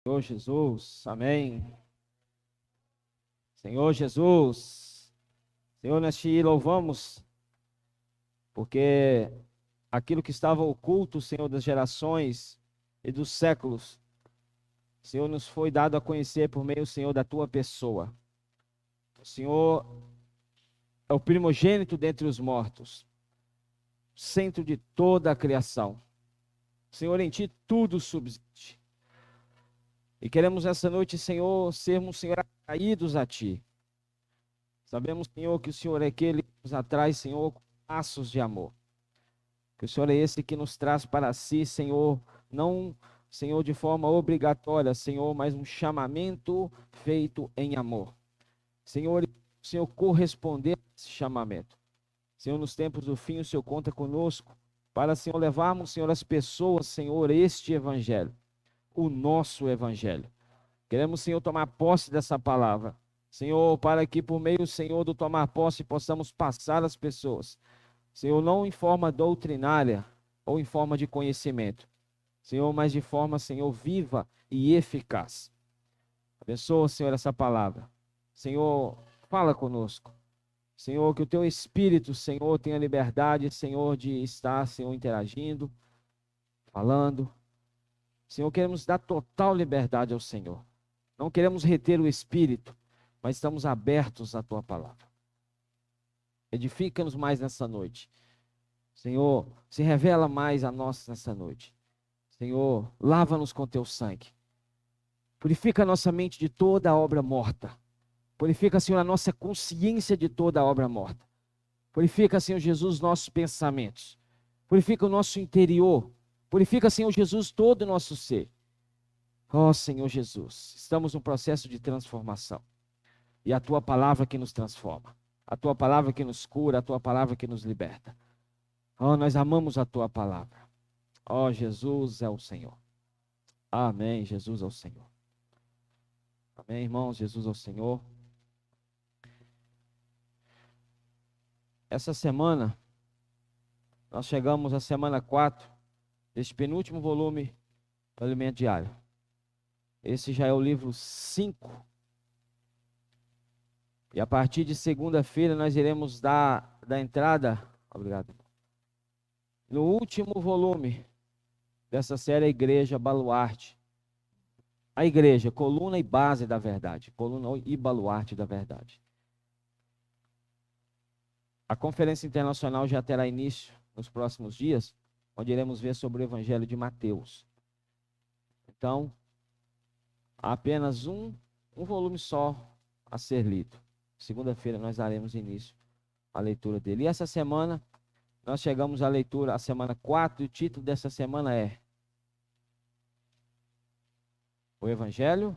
Senhor Jesus, amém. Senhor Jesus, Senhor, nós te louvamos, porque aquilo que estava oculto, Senhor, das gerações e dos séculos, Senhor, nos foi dado a conhecer por meio, Senhor, da tua pessoa. O Senhor é o primogênito dentre os mortos, centro de toda a criação. Senhor, em ti tudo subsiste. E queremos nessa noite, Senhor, sermos, Senhor, atraídos a ti. Sabemos, Senhor, que o Senhor é aquele que nos atrai, Senhor, com laços de amor. Que o Senhor é esse que nos traz para si, Senhor, não, Senhor, de forma obrigatória, Senhor, mas um chamamento feito em amor. Senhor, o Senhor corresponder a esse chamamento. Senhor, nos tempos do fim, o Senhor conta conosco para, Senhor, levarmos, Senhor, as pessoas, Senhor, este evangelho, o nosso evangelho. Queremos, Senhor, tomar posse dessa palavra. Senhor, para que por meio, Senhor, do tomar posse, possamos passar às pessoas. Senhor, não em forma doutrinária ou em forma de conhecimento. Senhor, mas de forma, Senhor, viva e eficaz. Abençoa, Senhor, essa palavra. Senhor, fala conosco. Senhor, que o teu Espírito, Senhor, tenha liberdade, Senhor, de estar, Senhor, interagindo, falando. Senhor, queremos dar total liberdade ao Senhor. Não queremos reter o Espírito, mas estamos abertos à tua palavra. Edifica-nos mais nessa noite. Senhor, se revela mais a nós nessa noite. Senhor, lava-nos com teu sangue. Purifica a nossa mente de toda a obra morta. Purifica, Senhor, a nossa consciência de toda a obra morta. Purifica, Senhor Jesus, nossos pensamentos. Purifica o nosso interior. Purifica, Senhor Jesus, todo o nosso ser. Ó Senhor Jesus, estamos num processo de transformação. E a tua palavra que nos transforma. A tua palavra que nos cura, a tua palavra que nos liberta. Ó, nós amamos a tua palavra. Ó, Jesus é o Senhor. Amém, Jesus é o Senhor. Amém, irmãos, Jesus é o Senhor. Essa semana, nós chegamos à semana 4 deste penúltimo volume do Alimento Diário. Esse já é o livro 5. E a partir de segunda-feira nós iremos dar entrada, obrigado, no último volume dessa série, a Igreja Baluarte. A igreja, coluna e base da verdade, coluna e baluarte da verdade. A conferência internacional já terá início nos próximos dias, onde iremos ver sobre o Evangelho de Mateus. Então, há apenas um volume só a ser lido. Segunda-feira nós daremos início à leitura dele. E essa semana, nós chegamos à leitura, a semana 4, e o título dessa semana é O Evangelho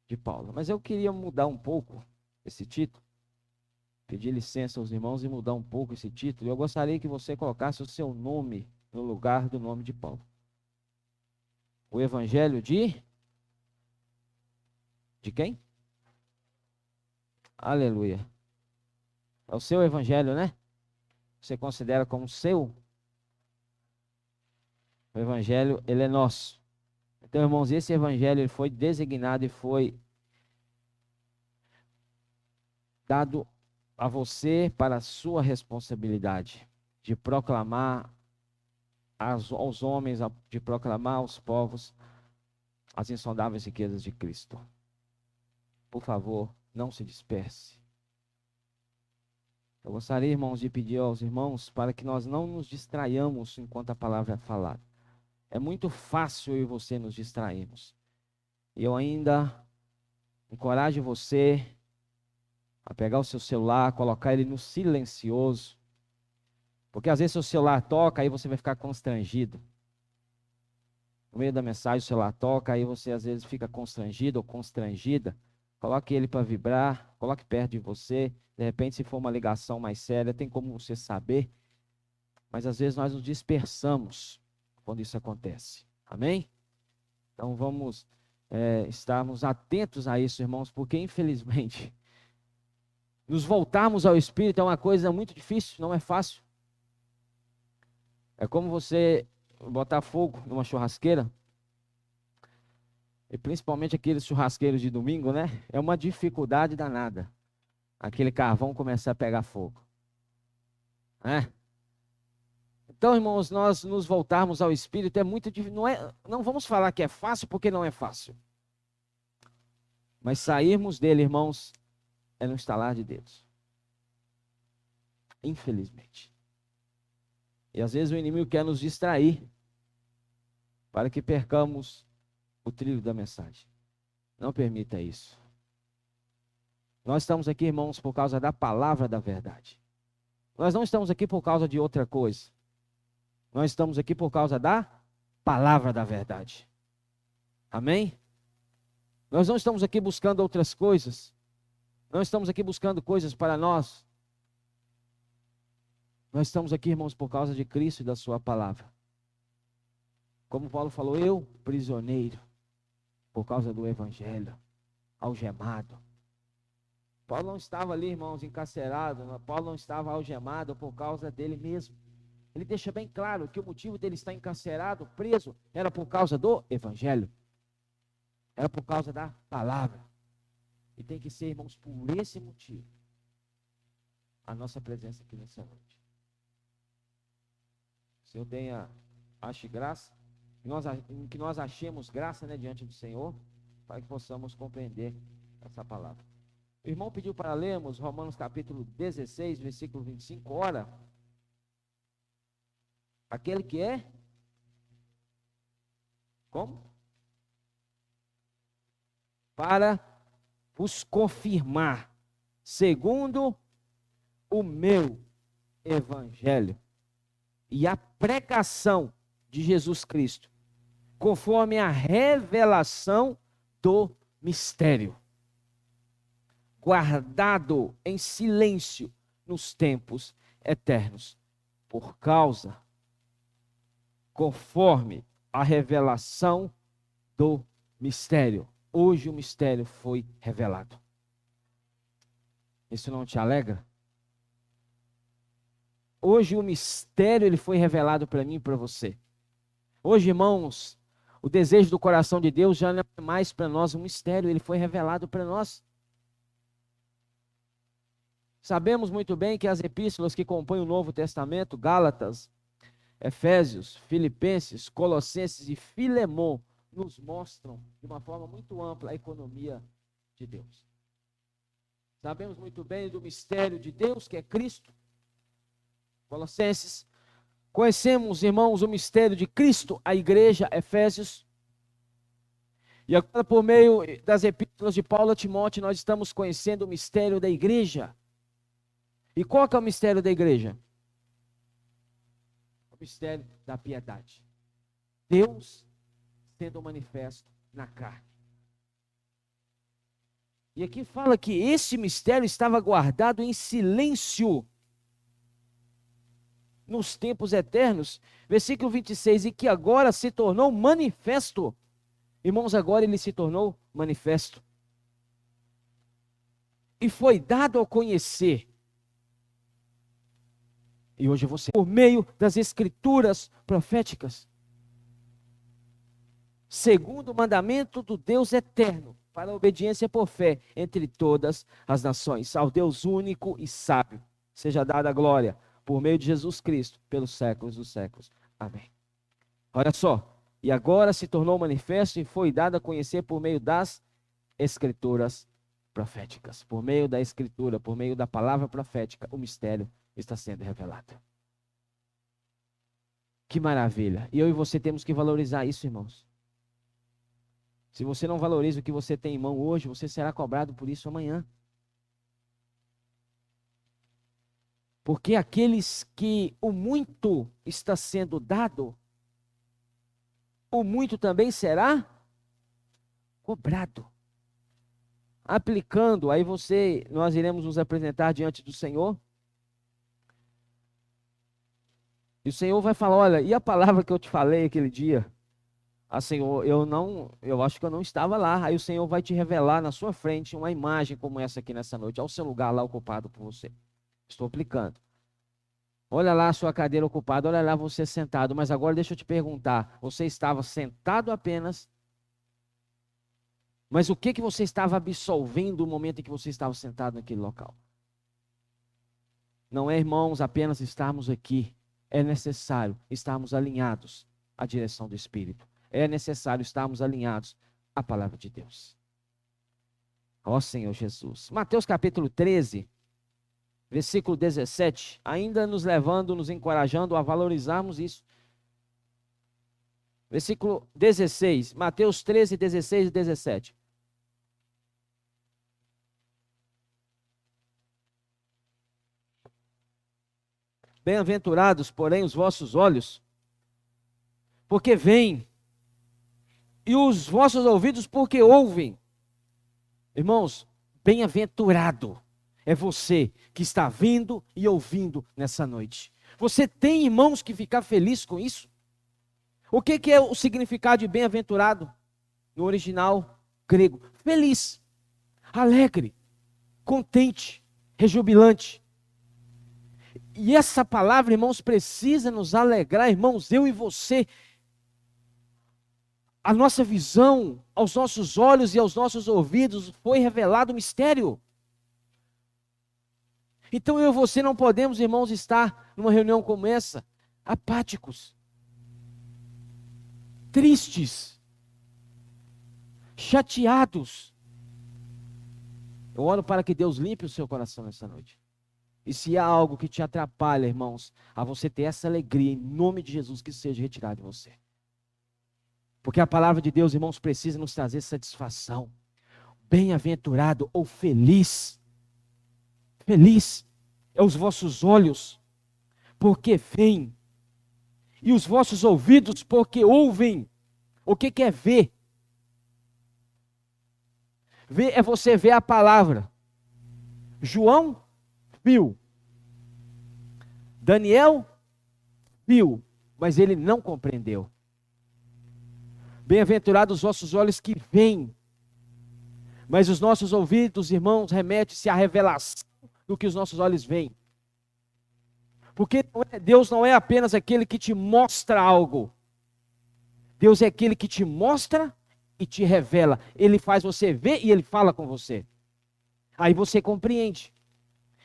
de Paulo. Mas eu queria mudar um pouco esse título, pedir licença aos irmãos e mudar um pouco esse título. Eu gostaria que você colocasse o seu nome no lugar do nome de Paulo. O Evangelho de quem? Aleluia. É o seu evangelho, né? Você considera como seu? O evangelho, ele é nosso. Então, irmãos, esse evangelho ele foi designado e foi dado a você para a sua responsabilidade de proclamar aos homens, de proclamar aos povos as insondáveis riquezas de Cristo. Por favor, não se disperse. Eu gostaria, irmãos, de pedir aos irmãos para que nós não nos distraiamos enquanto a palavra é falada. É muito fácil eu e você nos distrairmos. E eu ainda encorajo você a pegar o seu celular, colocar ele no silencioso. Porque às vezes seu celular toca, aí você vai ficar constrangido. No meio da mensagem o celular toca, aí você às vezes fica constrangido ou constrangida. Coloque ele para vibrar, coloque perto de você. De repente, se for uma ligação mais séria, tem como você saber. Mas às vezes nós nos dispersamos quando isso acontece. Amém? Então vamos estarmos atentos a isso, irmãos, porque infelizmente nos voltarmos ao Espírito é uma coisa muito difícil, não é fácil. É como você botar fogo numa churrasqueira. E principalmente aqueles churrasqueiros de domingo, né? É uma dificuldade danada. Aquele carvão começar a pegar fogo, né? Então, irmãos, nós nos voltarmos ao Espírito é muito difícil. Não vamos falar que é fácil, porque não é fácil. Mas sairmos dele, irmãos, é no estalar de dedos. Infelizmente. E às vezes o inimigo quer nos distrair para que percamos o trilho da mensagem. Não permita isso. Nós estamos aqui, irmãos, por causa da palavra da verdade. Nós não estamos aqui por causa de outra coisa. Nós estamos aqui por causa da palavra da verdade. Amém? Nós não estamos aqui buscando outras coisas. Não estamos aqui buscando coisas para nós. Nós estamos aqui, irmãos, por causa de Cristo e da sua palavra. Como Paulo falou, eu, prisioneiro, por causa do evangelho, algemado. Paulo não estava ali, irmãos, encarcerado. Paulo não estava algemado por causa dele mesmo. Ele deixa bem claro que o motivo dele estar encarcerado, preso, era por causa do evangelho. Era por causa da palavra. E tem que ser, irmãos, por esse motivo a nossa presença aqui nessa noite. O Senhor ache graça, que nós achemos graça, né, diante do Senhor, para que possamos compreender essa palavra. O irmão pediu para lermos Romanos capítulo 16, versículo 25. Ora, aquele que é, como? Para vos confirmar, segundo o meu evangelho e a pregação de Jesus Cristo, conforme a revelação do mistério, guardado em silêncio nos tempos eternos, por causa, conforme a revelação do mistério. Hoje o mistério foi revelado. Isso não te alegra? Hoje o mistério ele foi revelado para mim e para você. Hoje, irmãos, o desejo do coração de Deus já não é mais para nós um mistério, ele foi revelado para nós. Sabemos muito bem que as epístolas que compõem o Novo Testamento, Gálatas, Efésios, Filipenses, Colossenses e Filemon, nos mostram de uma forma muito ampla a economia de Deus. Sabemos muito bem do mistério de Deus, que é Cristo. Colossenses. Conhecemos, irmãos, o mistério de Cristo, a igreja, Efésios. E agora, por meio das epístolas de Paulo a Timóteo, nós estamos conhecendo o mistério da igreja. E qual que é o mistério da igreja? O mistério da piedade. Deus sendo manifesto na carne. E aqui fala que esse mistério estava guardado em silêncio nos tempos eternos. Versículo 26, e que agora se tornou manifesto. Irmãos, agora ele se tornou manifesto. E foi dado a conhecer. E hoje você, por meio das escrituras proféticas, segundo o mandamento do Deus eterno, para a obediência por fé entre todas as nações, ao Deus único e sábio, seja dada a glória, por meio de Jesus Cristo, pelos séculos dos séculos. Amém. Olha só, e agora se tornou manifesto e foi dado a conhecer por meio das escrituras proféticas. Por meio da escritura, por meio da palavra profética, o mistério está sendo revelado. Que maravilha. E eu e você temos que valorizar isso, irmãos. Se você não valoriza o que você tem em mão hoje, você será cobrado por isso amanhã. Porque aqueles que o muito está sendo dado, o muito também será cobrado. Aplicando, aí nós iremos nos apresentar diante do Senhor. E o Senhor vai falar, olha, e a palavra que eu te falei aquele dia? Ah, Senhor, eu acho que eu não estava lá. Aí o Senhor vai te revelar na sua frente uma imagem como essa aqui nessa noite, ao seu lugar lá ocupado por você. Estou aplicando. Olha lá a sua cadeira ocupada, olha lá você sentado. Mas agora deixa eu te perguntar, você estava sentado apenas Mas o que que você estava absolvendo no momento em que você estava sentado naquele local? Não é, irmãos, apenas estarmos aqui. É necessário estarmos alinhados à direção do Espírito. É necessário estarmos alinhados à palavra de Deus. Ó Senhor Jesus. Mateus capítulo 13, versículo 17, ainda nos levando, nos encorajando a valorizarmos isso. Versículo 16, Mateus 13, 16 e 17. Bem-aventurados, porém, os vossos olhos, porque veem, e os vossos ouvidos, porque ouvem. Irmãos, bem-aventurado é você que está vindo e ouvindo nessa noite. Você tem, irmãos, que ficar feliz com isso? O que é o significado de bem-aventurado? No original grego, feliz, alegre, contente, rejubilante. E essa palavra, irmãos, precisa nos alegrar, irmãos, eu e você. A nossa visão, aos nossos olhos e aos nossos ouvidos, foi revelado o mistério. Então eu e você não podemos, irmãos, estar numa reunião como essa, apáticos, tristes, chateados. Eu oro para que Deus limpe o seu coração nessa noite. E se há algo que te atrapalha, irmãos, a você ter essa alegria, em nome de Jesus, que seja retirado de você. Porque a palavra de Deus, irmãos, precisa nos trazer satisfação. Bem-aventurado ou feliz. Feliz é os vossos olhos, porque veem. E os vossos ouvidos, porque ouvem. O que é ver? Ver é você ver a palavra. João viu. Daniel viu, mas ele não compreendeu. Bem-aventurados os vossos olhos que veem, mas os nossos ouvidos, irmãos, remete-se à revelação do que os nossos olhos veem. Porque Deus não é apenas aquele que te mostra algo. Deus é aquele que te mostra e te revela. Ele faz você ver e Ele fala com você. Aí você compreende.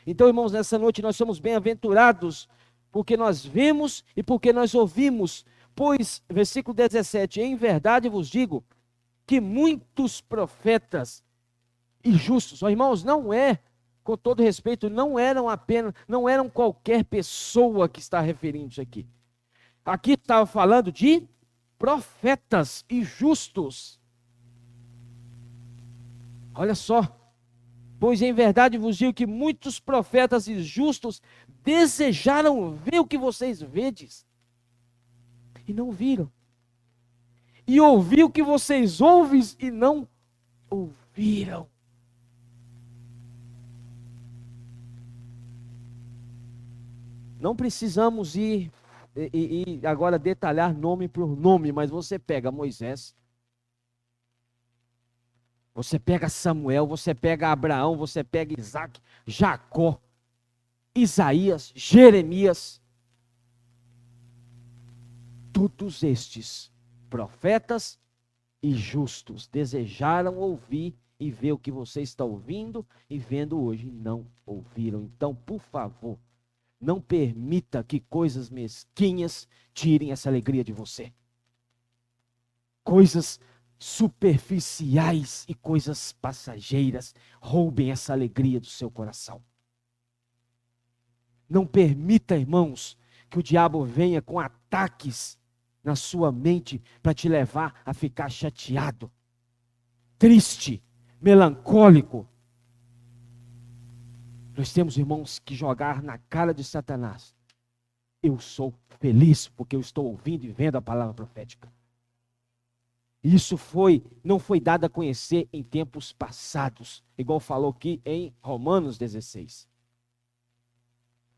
Então, irmãos, nessa noite nós somos bem-aventurados porque nós vemos e porque nós ouvimos. Pois, versículo 17, em verdade vos digo que muitos profetas e justos, irmãos, não é, com todo respeito, não eram qualquer pessoa que está referindo isso aqui. Aqui estava falando de profetas e justos. Olha só. Pois em verdade vos digo que muitos profetas e justos desejaram ver o que vocês vedes e não viram. E ouvir o que vocês ouvem e não ouviram. Não precisamos ir agora detalhar nome por nome, mas você pega Moisés, você pega Samuel, você pega Abraão, você pega Isaac, Jacó, Isaías, Jeremias. Todos estes profetas e justos desejaram ouvir e ver o que você está ouvindo e vendo hoje e não ouviram. Então, por favor, não permita que coisas mesquinhas tirem essa alegria de você. Coisas superficiais e coisas passageiras roubem essa alegria do seu coração. Não permita, irmãos, que o diabo venha com ataques na sua mente para te levar a ficar chateado, triste, melancólico. Nós temos, irmãos, que jogar na cara de Satanás: eu sou feliz porque eu estou ouvindo e vendo a palavra profética. Isso não foi dado a conhecer em tempos passados, igual falou aqui em Romanos 16.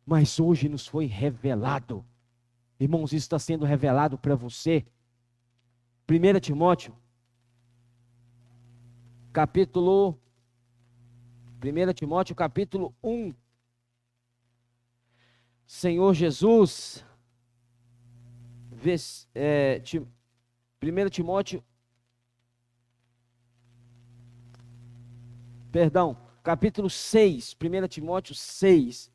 Mas hoje nos foi revelado. Irmãos, isso está sendo revelado para você. 1 Timóteo, capítulo 1. Senhor Jesus, 1 Timóteo Perdão, capítulo 6, 1 Timóteo 6.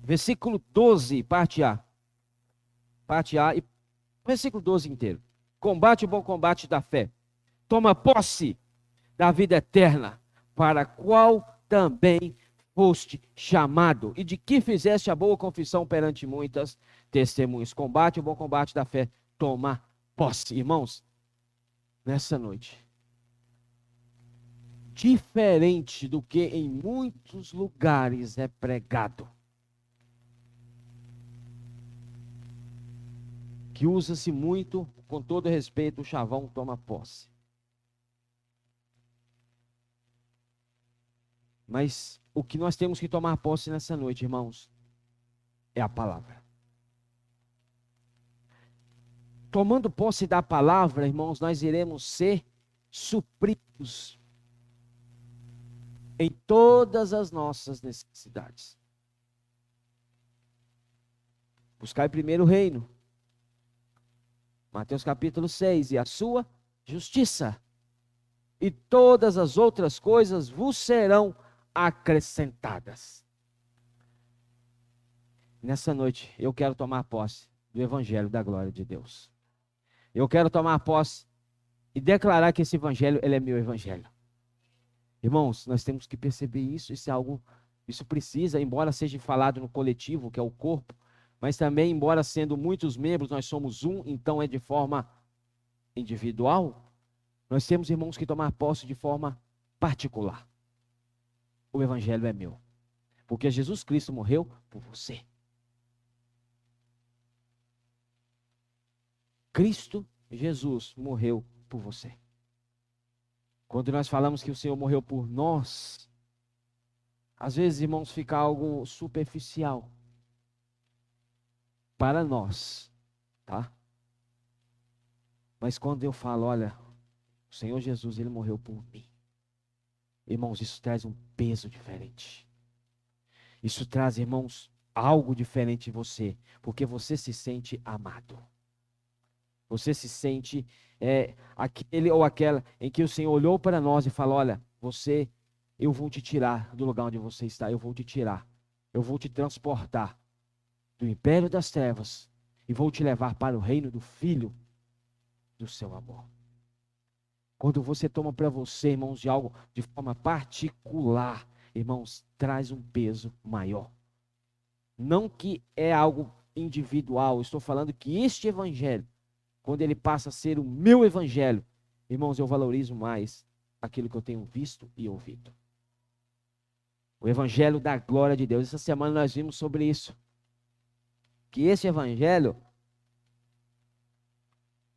Versículo 12, parte A. Parte A e versículo 12 inteiro. Combate o bom combate da fé. Toma posse da vida eterna, para a qual também foste chamado, e de que fizeste a boa confissão perante muitas testemunhas. Combate o bom combate da fé. Toma posse. Irmãos, nessa noite, diferente do que em muitos lugares é pregado, que usa-se muito, com todo respeito, o chavão toma posse. Mas o que nós temos que tomar posse nessa noite, irmãos, é a palavra. Tomando posse da palavra, irmãos, nós iremos ser supridos em todas as nossas necessidades. Buscai primeiro o reino. Mateus capítulo 6, e a sua justiça, e todas as outras coisas vos serão acrescentadas. Nessa noite, eu quero tomar posse do evangelho da glória de Deus. Eu quero tomar posse e declarar que esse evangelho, ele é meu evangelho. Irmãos, nós temos que perceber isso, isso precisa, embora seja falado no coletivo, que é o corpo, mas também, embora sendo muitos membros, nós somos um, então é de forma individual. Nós temos, irmãos, que tomar posse de forma particular. O evangelho é meu, porque Jesus Cristo morreu por você. Cristo Jesus morreu por você. Quando nós falamos que o Senhor morreu por nós, às vezes, irmãos, fica algo superficial para nós, tá? Mas quando eu falo, olha, o Senhor Jesus, ele morreu por mim. Irmãos, isso traz um peso diferente. Isso traz, irmãos, algo diferente em você, porque você se sente amado. Você se sente aquele ou aquela em que o Senhor olhou para nós e falou, olha, eu vou te tirar do lugar onde você está, eu vou te tirar, eu vou te transportar do império das trevas e vou te levar para o reino do Filho do seu amor. Quando você toma para você, irmãos, de algo de forma particular, irmãos, traz um peso maior. Não que é algo individual, estou falando que este evangelho, quando ele passa a ser o meu evangelho, irmãos, eu valorizo mais aquilo que eu tenho visto e ouvido. O evangelho da glória de Deus. Essa semana nós vimos sobre isso. Que esse evangelho...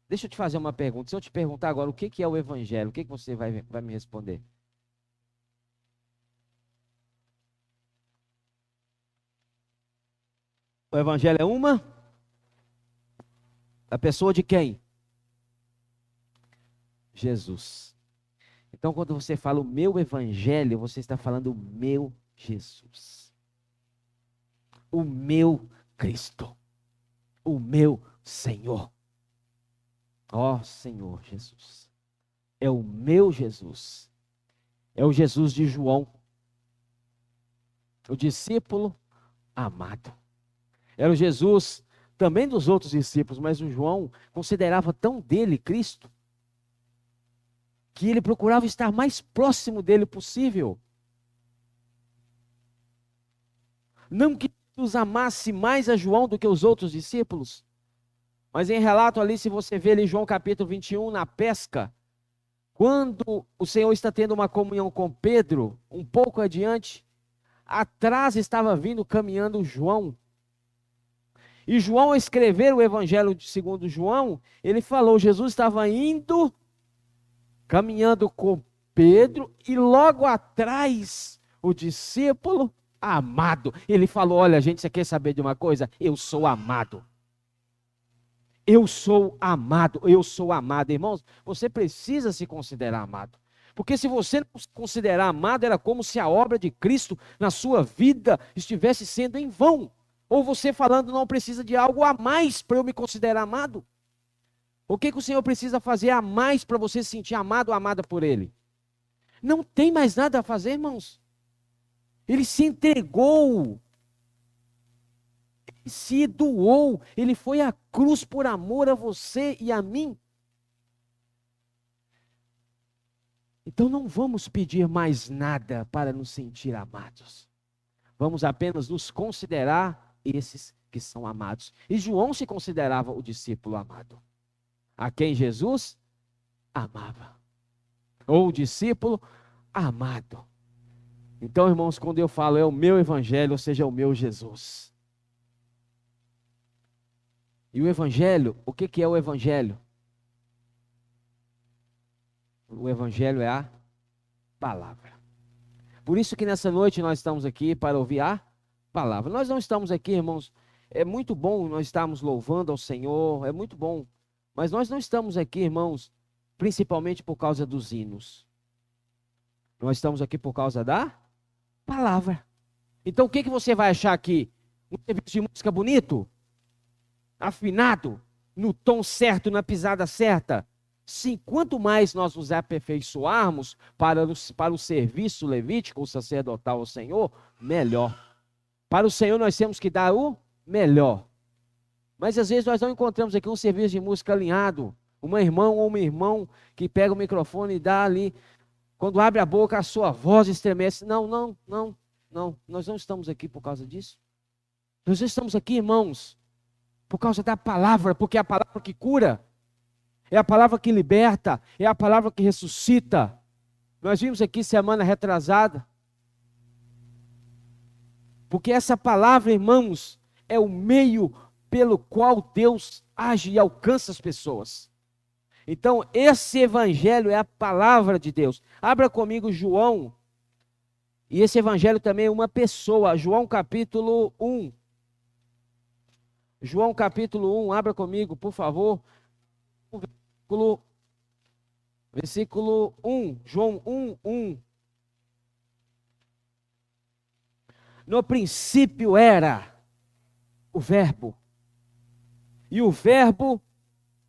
Deixa eu te fazer uma pergunta. Se eu te perguntar agora o que é o evangelho, o que você vai me responder? O evangelho é a pessoa de quem? Jesus. Então, quando você fala o meu evangelho, você está falando o meu Jesus. O meu Cristo. O meu Senhor. Ó Senhor Jesus. É o meu Jesus. É o Jesus de João. O discípulo amado. Era o Jesus também dos outros discípulos, mas o João considerava tão dele, Cristo, que ele procurava estar mais próximo dele possível. Não que Jesus amasse mais a João do que os outros discípulos, mas em relato ali, se você vê ali João capítulo 21, na pesca, quando o Senhor está tendo uma comunhão com Pedro, um pouco adiante, atrás estava vindo caminhando João. E João, ao escrever o evangelho segundo João, ele falou, Jesus estava indo, caminhando com Pedro, e logo atrás, o discípulo amado. Ele falou, olha gente, você quer saber de uma coisa? Eu sou amado. Eu sou amado, eu sou amado. Irmãos, você precisa se considerar amado. Porque se você não se considerar amado, era como se a obra de Cristo na sua vida estivesse sendo em vão. Ou você falando, não precisa de algo a mais para eu me considerar amado. O que o Senhor precisa fazer a mais para você se sentir amado ou amada por Ele? Não tem mais nada a fazer, irmãos. Ele se entregou, ele se doou, ele foi à cruz por amor a você e a mim. Então não vamos pedir mais nada para nos sentir amados. Vamos apenas nos considerar esses que são amados. E João se considerava o discípulo amado, a quem Jesus amava. Ou o discípulo amado. Então, irmãos, quando eu falo é o meu evangelho, ou seja, é o meu Jesus. E o evangelho, o que é o evangelho? O evangelho é a palavra. Por isso que nessa noite nós estamos aqui para ouvir a palavra. Nós não estamos aqui, irmãos, é muito bom nós estarmos louvando ao Senhor, é muito bom. Mas nós não estamos aqui, irmãos, principalmente por causa dos hinos. Nós estamos aqui por causa da palavra. Então o que você vai achar aqui? Um serviço de música bonito? Afinado? No tom certo, na pisada certa? Sim, quanto mais nós nos aperfeiçoarmos para o serviço levítico, ou sacerdotal ao Senhor, melhor. Para o Senhor nós temos que dar o melhor. Mas às vezes nós não encontramos aqui um serviço de música alinhado. Uma irmã ou um irmão que pega o microfone e dá ali. Quando abre a boca, a sua voz estremece. Não. Nós não estamos aqui por causa disso. Nós estamos aqui, irmãos, por causa da palavra, porque é a palavra que cura. É a palavra que liberta, é a palavra que ressuscita. Nós vimos aqui semana retrasada. Porque essa palavra, irmãos, é o meio pelo qual Deus age e alcança as pessoas. Então, esse evangelho é a palavra de Deus. Abra comigo João. E esse evangelho também é uma pessoa. João capítulo 1. João capítulo 1, abra comigo, por favor. Versículo 1, João 1, 1. No princípio era o verbo, e o verbo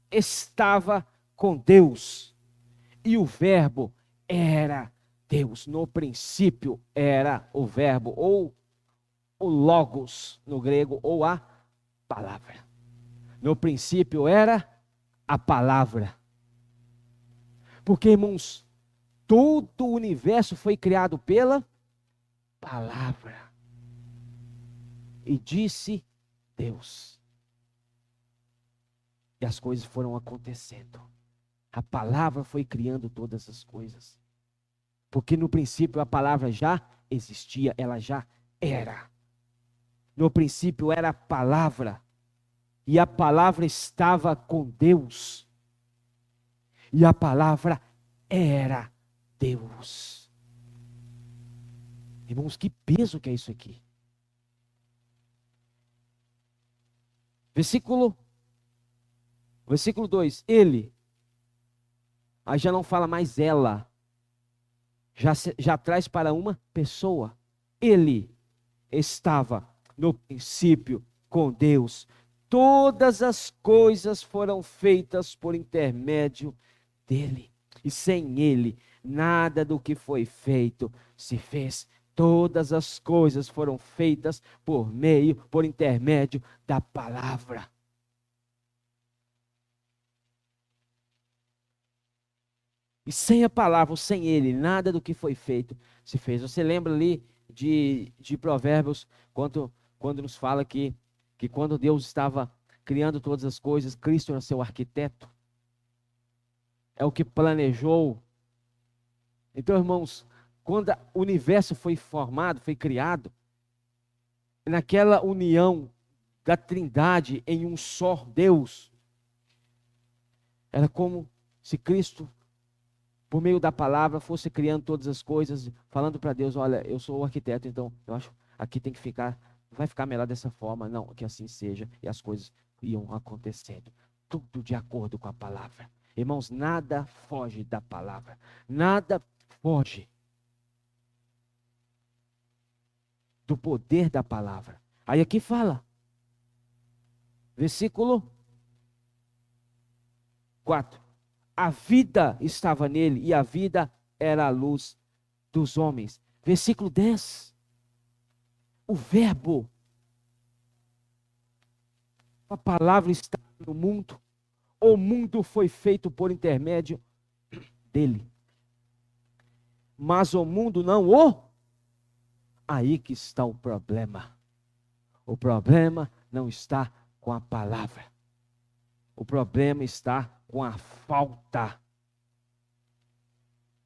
estava com Deus, e o verbo era Deus. No princípio era o verbo, ou o logos no grego, ou a palavra. No princípio era a palavra. Porque, irmãos, todo o universo foi criado pela palavra. E disse Deus. E as coisas foram acontecendo. A palavra foi criando todas as coisas. Porque no princípio a palavra já existia, ela já era. No princípio era a palavra. E a palavra estava com Deus. E a palavra era Deus. Irmãos, que peso que é isso aqui. Versículo 2. Ele. Aí já não fala mais ela. Já traz para uma pessoa. Ele estava no princípio com Deus. Todas as coisas foram feitas por intermédio dele. E sem ele, nada do que foi feito se fez. Todas as coisas foram feitas por intermédio da palavra. E sem a palavra, sem ele, nada do que foi feito se fez. Você lembra ali de Provérbios, quando nos fala que quando Deus estava criando todas as coisas, Cristo era seu arquiteto. É o que planejou. Então, irmãos, quando o universo foi formado, foi criado, naquela união da Trindade em um só Deus, era como se Cristo, por meio da palavra, fosse criando todas as coisas, falando para Deus, olha, eu sou o arquiteto, então eu acho aqui tem que ficar, vai ficar melhor dessa forma, não, que assim seja, e as coisas iam acontecendo, tudo de acordo com a palavra. Irmãos, nada foge da palavra, nada foge do poder da palavra. Aí aqui fala, versículo 4. A vida estava nele e a vida era a luz dos homens. Versículo 10. O verbo, a palavra está no mundo. O mundo foi feito por intermédio dele. Mas o mundo não o... Aí que está o problema. O problema não está com a palavra. O problema está com a falta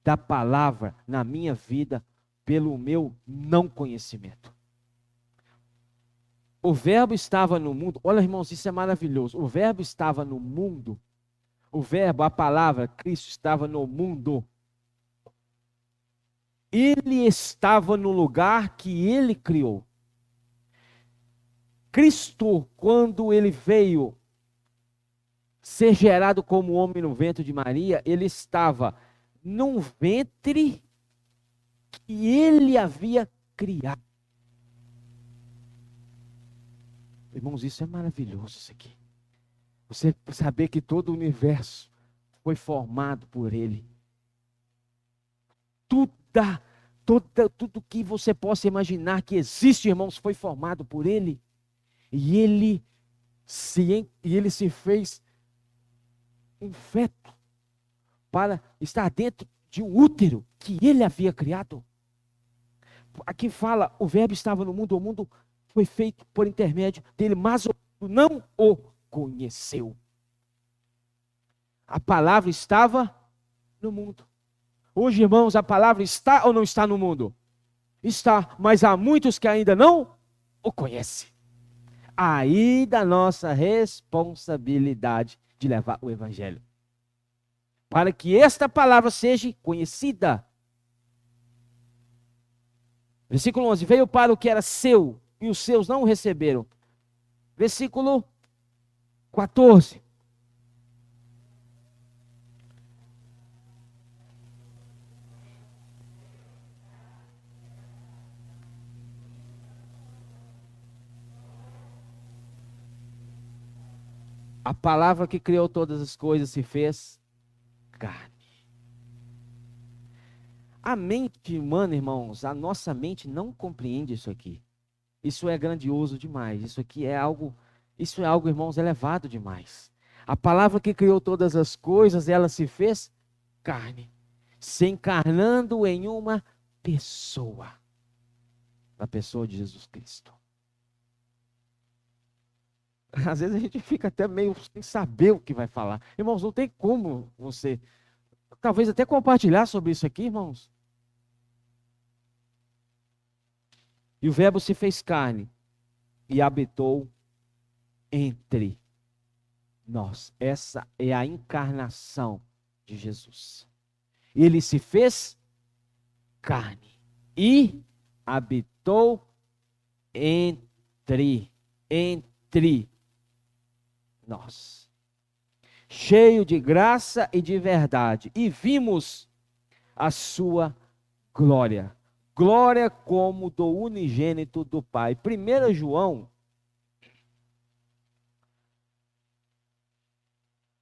da palavra na minha vida pelo meu não conhecimento. O verbo estava no mundo. Olha, irmãos, isso é maravilhoso. O verbo estava no mundo. O verbo, a palavra, Cristo estava no mundo. Ele estava no lugar que ele criou. Cristo, quando ele veio ser gerado como homem no ventre de Maria, ele estava num ventre que ele havia criado. Irmãos, isso é maravilhoso, isso aqui. Você saber que todo o universo foi formado por ele. Tudo que você possa imaginar que existe, irmãos, foi formado por ele. E ele se fez um feto para estar dentro de um útero que ele havia criado. Aqui fala, o verbo estava no mundo, o mundo foi feito por intermédio dele, mas o mundo não o conheceu. A palavra estava no mundo. Hoje, irmãos, a palavra está ou não está no mundo? Está, mas há muitos que ainda não o conhecem. Aí da nossa responsabilidade de levar o evangelho. Para que esta palavra seja conhecida. Versículo 11. Veio para o que era seu, e os seus não o receberam. Versículo 14. A palavra que criou todas as coisas se fez carne. A mente humana, irmãos, a nossa mente não compreende isso aqui. Isso é grandioso demais. Isso é algo, irmãos, elevado demais. A palavra que criou todas as coisas, ela se fez carne, se encarnando em uma pessoa. A pessoa de Jesus Cristo. Às vezes a gente fica até meio sem saber o que vai falar. Irmãos, não tem como você, talvez até compartilhar sobre isso aqui, irmãos. E o verbo se fez carne e habitou entre nós. Essa é a encarnação de Jesus. Ele se fez carne e habitou entre nós, cheio de graça e de verdade, e vimos a sua glória, glória como do unigênito do Pai. 1 João,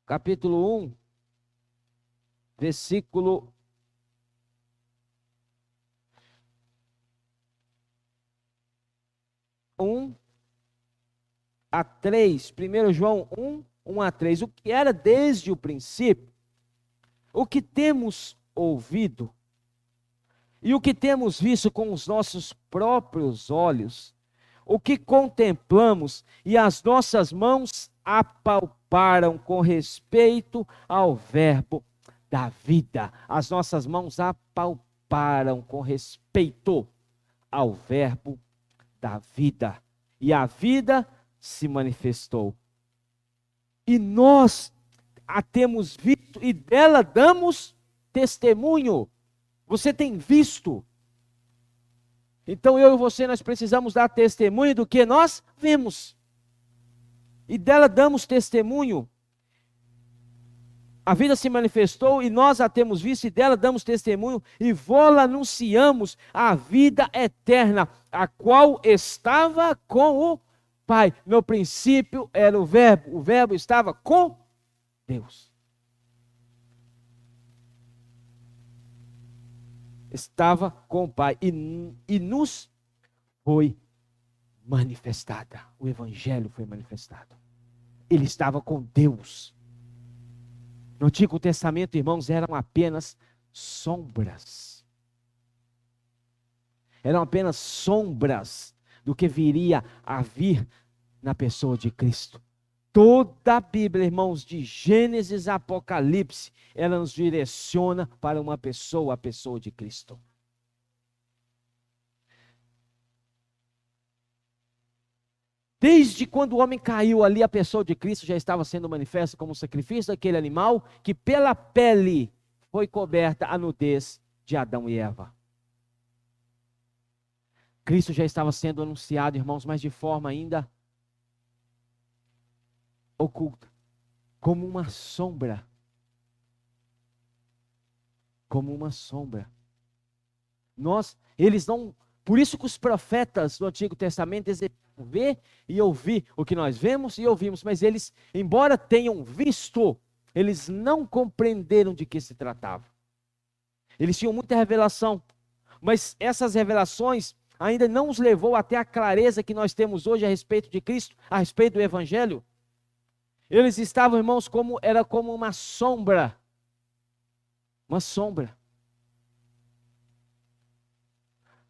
capítulo 1, versículo 1 a 3, 1 João 1, 1 a 3, o que era desde o princípio, o que temos ouvido e o que temos visto com os nossos próprios olhos, o que contemplamos e as nossas mãos apalparam com respeito ao verbo da vida. As nossas mãos apalparam com respeito ao verbo da vida. E a vida se manifestou. E nós a temos visto e dela damos testemunho. Você tem visto. Então eu e você, nós precisamos dar testemunho do que nós vemos. E dela damos testemunho. A vida se manifestou e nós a temos visto e dela damos testemunho. E vô-la anunciamos a vida eterna, a qual estava com o Pai. No princípio era o verbo estava com Deus. Estava com o Pai e nos foi manifestada. O Evangelho foi manifestado. Ele estava com Deus. No Antigo Testamento, irmãos, eram apenas sombras. Eram apenas sombras do que viria a vir na pessoa de Cristo. Toda a Bíblia, irmãos, de Gênesis a Apocalipse, ela nos direciona para uma pessoa, a pessoa de Cristo. Desde quando o homem caiu ali, a pessoa de Cristo já estava sendo manifesta como sacrifício daquele animal que pela pele foi coberta a nudez de Adão e Eva. Cristo já estava sendo anunciado, irmãos, mas de forma ainda oculta, como uma sombra. Como uma sombra. Eles não, por isso que os profetas do Antigo Testamento desejam ver e ouvir o que nós vemos e ouvimos, mas eles, embora tenham visto, eles não compreenderam de que se tratava. Eles tinham muita revelação, mas essas revelações ainda não os levou até a clareza que nós temos hoje a respeito de Cristo, a respeito do Evangelho. Eles estavam, irmãos, era como uma sombra. Uma sombra.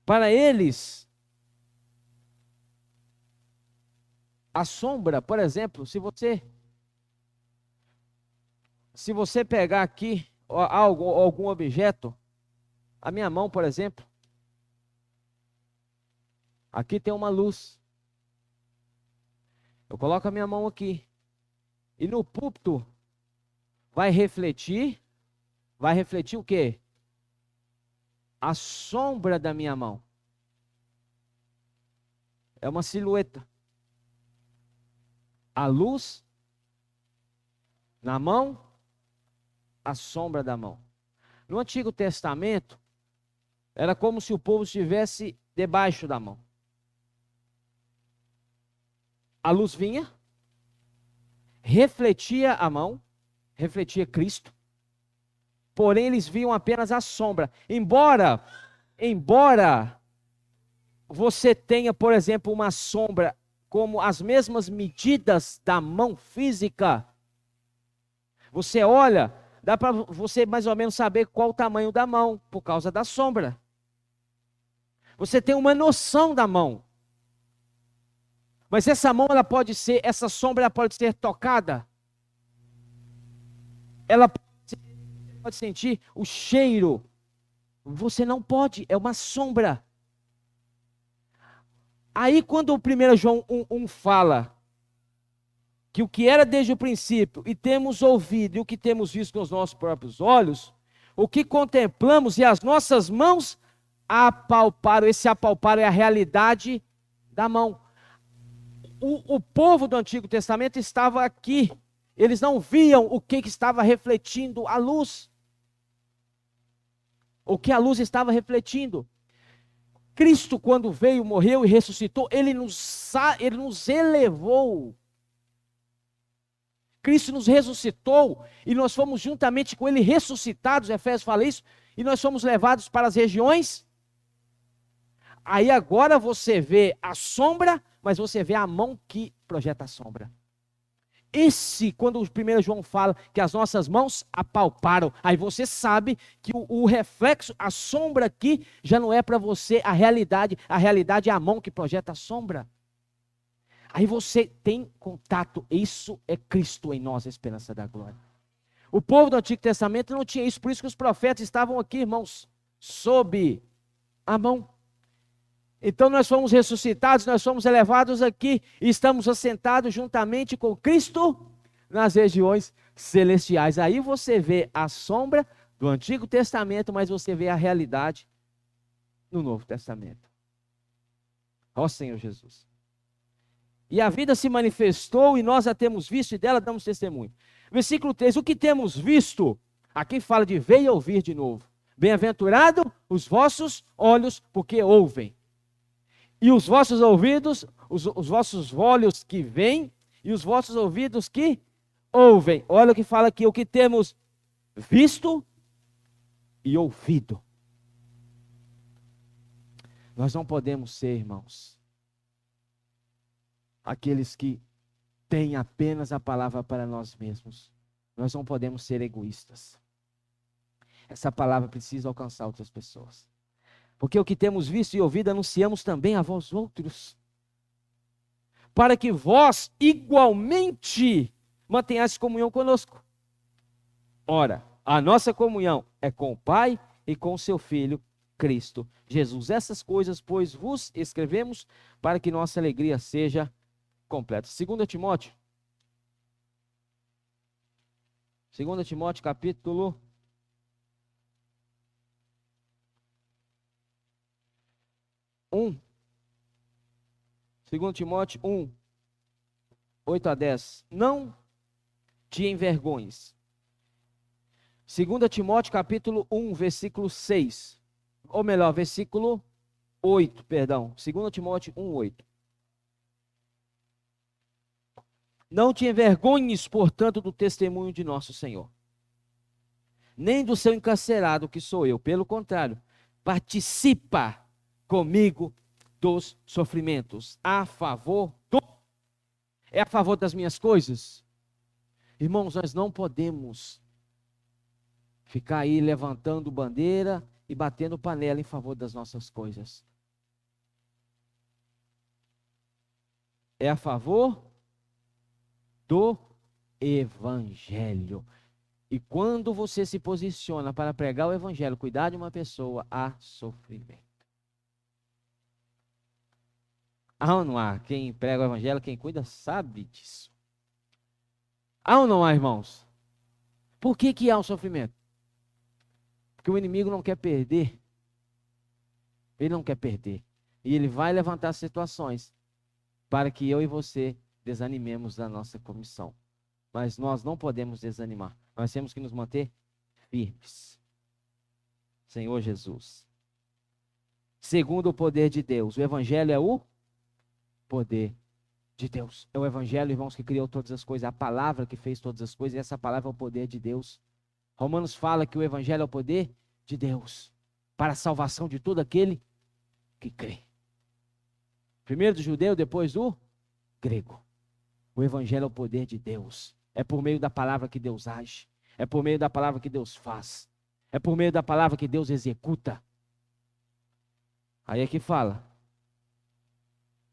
Para eles, a sombra, por exemplo, se você pegar aqui algum objeto, a minha mão, por exemplo, aqui tem uma luz. Eu coloco a minha mão aqui. E no púlpito vai refletir o quê? A sombra da minha mão. É uma silhueta. A luz na mão, a sombra da mão. No Antigo Testamento, era como se o povo estivesse debaixo da mão. A luz vinha, refletia a mão, refletia Cristo, porém eles viam apenas a sombra. Embora você tenha, por exemplo, uma sombra como as mesmas medidas da mão física, você olha, dá para você mais ou menos saber qual o tamanho da mão, por causa da sombra. Você tem uma noção da mão. Mas essa mão, essa sombra ela pode ser tocada. Ela pode sentir o cheiro. Você não pode, é uma sombra. Aí quando o 1 João 1 fala que o que era desde o princípio, e temos ouvido, e o que temos visto com os nossos próprios olhos, o que contemplamos e as nossas mãos apalparam, esse apalparam é a realidade da mão. O povo do Antigo Testamento estava aqui, eles não viam o que estava refletindo a luz, o que a luz estava refletindo. Cristo, quando veio, morreu e ressuscitou, ele nos elevou. Cristo nos ressuscitou e nós fomos juntamente com ele ressuscitados, Efésios fala isso, e nós fomos levados para as regiões. Aí agora você vê a sombra, mas você vê a mão que projeta a sombra. Quando o 1 João fala que as nossas mãos apalparam, aí você sabe que o reflexo, a sombra aqui, já não é para você a realidade é a mão que projeta a sombra. Aí você tem contato, isso é Cristo em nós, a esperança da glória. O povo do Antigo Testamento não tinha isso, por isso que os profetas estavam aqui, irmãos, sob a mão. Então nós fomos ressuscitados, nós fomos elevados aqui e estamos assentados juntamente com Cristo nas regiões celestiais. Aí você vê a sombra do Antigo Testamento, mas você vê a realidade no Novo Testamento. Ó Senhor Jesus. E a vida se manifestou e nós a temos visto e dela damos testemunho. Versículo 3, o que temos visto? Aqui fala de ver e ouvir de novo. Bem-aventurado os vossos olhos, porque ouvem. E os vossos ouvidos, os vossos olhos que veem, e os vossos ouvidos que ouvem. Olha o que fala aqui, o que temos visto e ouvido. Nós não podemos ser, irmãos, aqueles que têm apenas a palavra para nós mesmos. Nós não podemos ser egoístas. Essa palavra precisa alcançar outras pessoas. Porque o que temos visto e ouvido anunciamos também a vós outros, para que vós igualmente mantenhais comunhão conosco. Ora, a nossa comunhão é com o Pai e com o seu Filho, Cristo Jesus. Essas coisas, pois, vos escrevemos para que nossa alegria seja completa. 2 Timóteo. 2 Timóteo, capítulo 1. 2 Timóteo 1, 8 a 10. Não te envergonhes. 2 Timóteo capítulo 1, versículo 6. Ou melhor, versículo 8, perdão. 2 Timóteo 1, 8. Não te envergonhes, portanto, do testemunho de nosso Senhor, nem do seu encarcerado, que sou eu. Pelo contrário, participa comigo dos sofrimentos. A favor do... É a favor das minhas coisas? Irmãos, nós não podemos ficar aí levantando bandeira e batendo panela em favor das nossas coisas. É a favor do Evangelho. E quando você se posiciona para pregar o Evangelho, cuidar de uma pessoa, há sofrimento. Há ou não há? Quem prega o Evangelho, quem cuida, sabe disso. Há ou não há, irmãos? Por que há um sofrimento? Porque o inimigo não quer perder. Ele não quer perder. E ele vai levantar situações para que eu e você desanimemos da nossa comissão. Mas nós não podemos desanimar. Nós temos que nos manter firmes. Senhor Jesus. Segundo o poder de Deus. O Evangelho é o poder de Deus. É o Evangelho, irmãos, que criou todas as coisas. A palavra que fez todas as coisas. E essa palavra é o poder de Deus. Romanos fala que o Evangelho é o poder de Deus para a salvação de todo aquele que crê. Primeiro do judeu, depois do grego. O Evangelho é o poder de Deus. É por meio da palavra que Deus age. É por meio da palavra que Deus faz. É por meio da palavra que Deus executa. Aí é que fala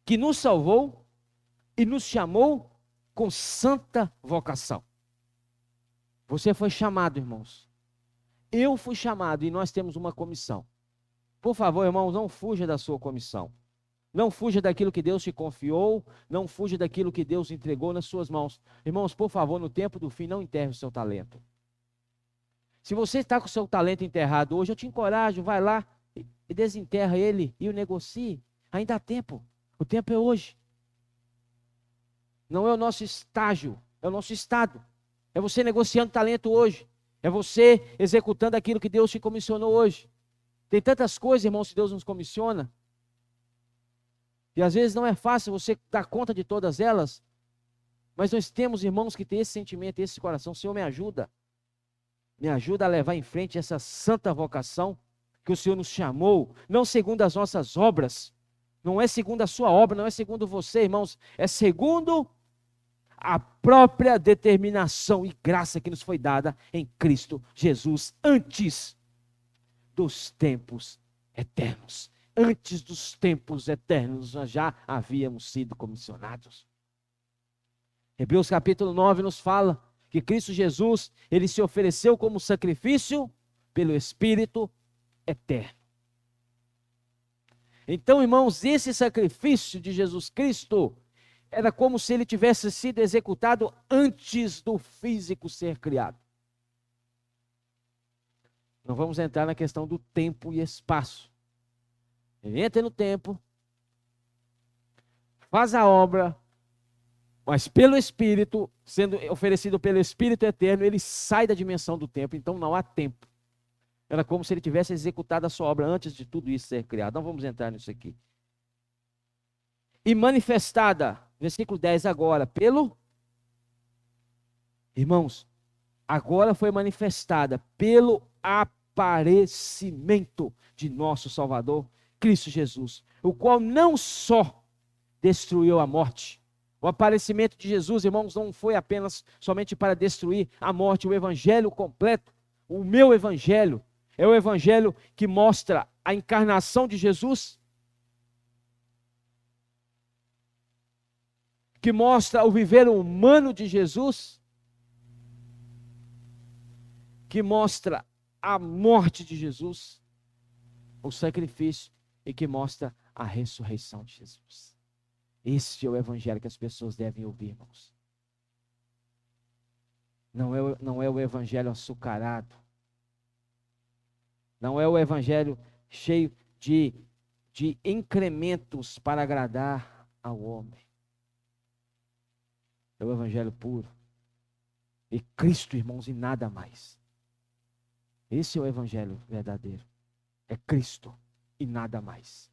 que nos salvou e nos chamou com santa vocação. Você foi chamado, irmãos. Eu fui chamado e nós temos uma comissão. Por favor, irmãos, não fuja da sua comissão. Não fuja daquilo que Deus te confiou. Não fuja daquilo que Deus entregou nas suas mãos. Irmãos, por favor, no tempo do fim, não enterre o seu talento. Se você está com o seu talento enterrado hoje, eu te encorajo, vai lá e desenterra ele e o negocie. Ainda há tempo. O tempo é hoje. Não é o nosso estágio, é o nosso estado. É você negociando talento hoje. É você executando aquilo que Deus te comissionou hoje. Tem tantas coisas, irmãos, que Deus nos comissiona. E às vezes não é fácil você dar conta de todas elas. Mas nós temos irmãos que têm esse sentimento, esse coração. Senhor, me ajuda. Me ajuda a levar em frente essa santa vocação que o Senhor nos chamou. Não segundo as nossas obras. Não é segundo a sua obra, não é segundo você, irmãos. É segundo a própria determinação e graça que nos foi dada em Cristo Jesus, antes dos tempos eternos. Antes dos tempos eternos, nós já havíamos sido comissionados. Hebreus capítulo 9 nos fala que Cristo Jesus, ele se ofereceu como sacrifício pelo Espírito eterno. Então, irmãos, esse sacrifício de Jesus Cristo era como se ele tivesse sido executado antes do físico ser criado. Não vamos entrar na questão do tempo e espaço. Ele entra no tempo, faz a obra, mas pelo Espírito, sendo oferecido pelo Espírito eterno, ele sai da dimensão do tempo, então não há tempo. Era como se ele tivesse executado a sua obra antes de tudo isso ser criado. Não vamos entrar nisso aqui. E manifestada, versículo 10 agora, pelo... Irmãos, agora foi manifestada pelo aparecimento de nosso Salvador, Cristo Jesus, o qual não só destruiu a morte. O aparecimento de Jesus, irmãos, não foi apenas somente para destruir a morte, o evangelho completo, o meu evangelho, é o evangelho que mostra a encarnação de Jesus, que mostra o viver humano de Jesus, que mostra a morte de Jesus, o sacrifício, e que mostra a ressurreição de Jesus. Esse é o evangelho que as pessoas devem ouvir, irmãos. Não é o evangelho açucarado. Não é o evangelho cheio de incrementos para agradar ao homem. É o evangelho puro. E Cristo, irmãos, e nada mais. Esse é o evangelho verdadeiro. É Cristo e nada mais.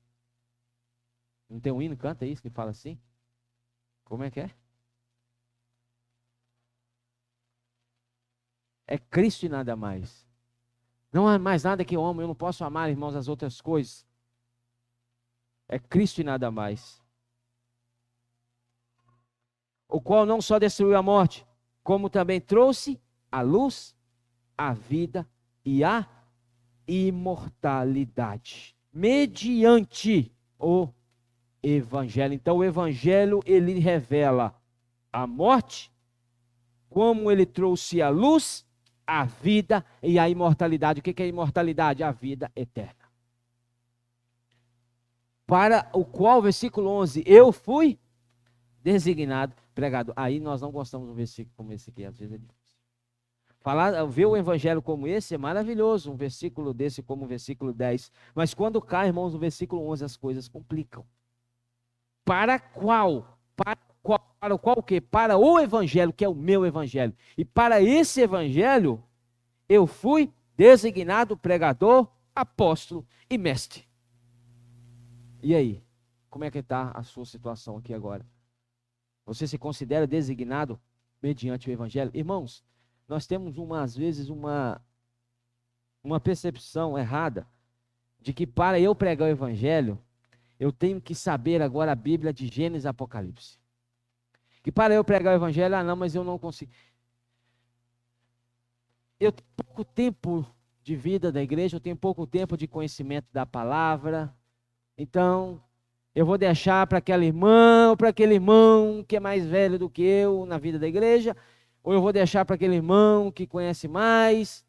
Não tem um hino, canta isso, que fala assim? Como é que é? É Cristo e nada mais. Não há mais nada que eu amo, eu não posso amar, irmãos, as outras coisas. É Cristo e nada mais. O qual não só destruiu a morte, como também trouxe a luz, a vida e a imortalidade, mediante o evangelho. Então o evangelho, ele revela a morte, como ele trouxe a luz, a vida e a imortalidade. O que é a imortalidade? A vida eterna. Para o qual, versículo 11, eu fui designado pregador. Aí nós não gostamos de um versículo como esse aqui, às vezes é difícil. Ver o evangelho como esse é maravilhoso, um versículo desse como o versículo 10. Mas quando cai, irmãos, no versículo 11, as coisas complicam. Para qual? Para o qual o quê? Para o evangelho, que é o meu evangelho. E para esse evangelho, eu fui designado pregador, apóstolo e mestre. E aí? Como é que está a sua situação aqui agora? Você se considera designado mediante o evangelho? Irmãos, nós temos às vezes uma percepção errada de que para eu pregar o evangelho, eu tenho que saber agora a Bíblia de Gênesis e Apocalipse. Que para eu pregar o evangelho, não, mas eu não consigo. Eu tenho pouco tempo de vida da igreja, eu tenho pouco tempo de conhecimento da palavra, então eu vou deixar para aquele irmão que é mais velho do que eu na vida da igreja, ou eu vou deixar para aquele irmão que conhece mais.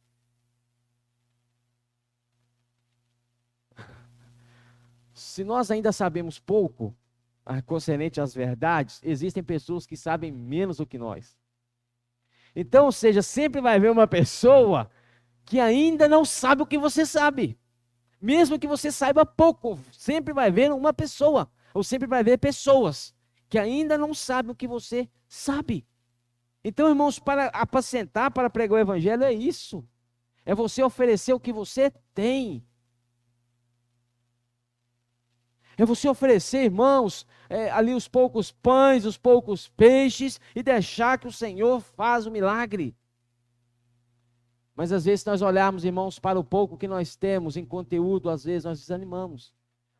Se nós ainda sabemos pouco concernente às verdades, existem pessoas que sabem menos do que nós. Então, ou seja, sempre vai haver uma pessoa que ainda não sabe o que você sabe. Mesmo que você saiba pouco, sempre vai haver uma pessoa, ou sempre vai haver pessoas que ainda não sabem o que você sabe. Então, irmãos, para apacentar, para pregar o evangelho é isso. É você oferecer o que você tem. É você oferecer, irmãos, ali os poucos pães, os poucos peixes e deixar que o Senhor faz o milagre. Mas às vezes nós olharmos, irmãos, para o pouco que nós temos em conteúdo, às vezes nós desanimamos.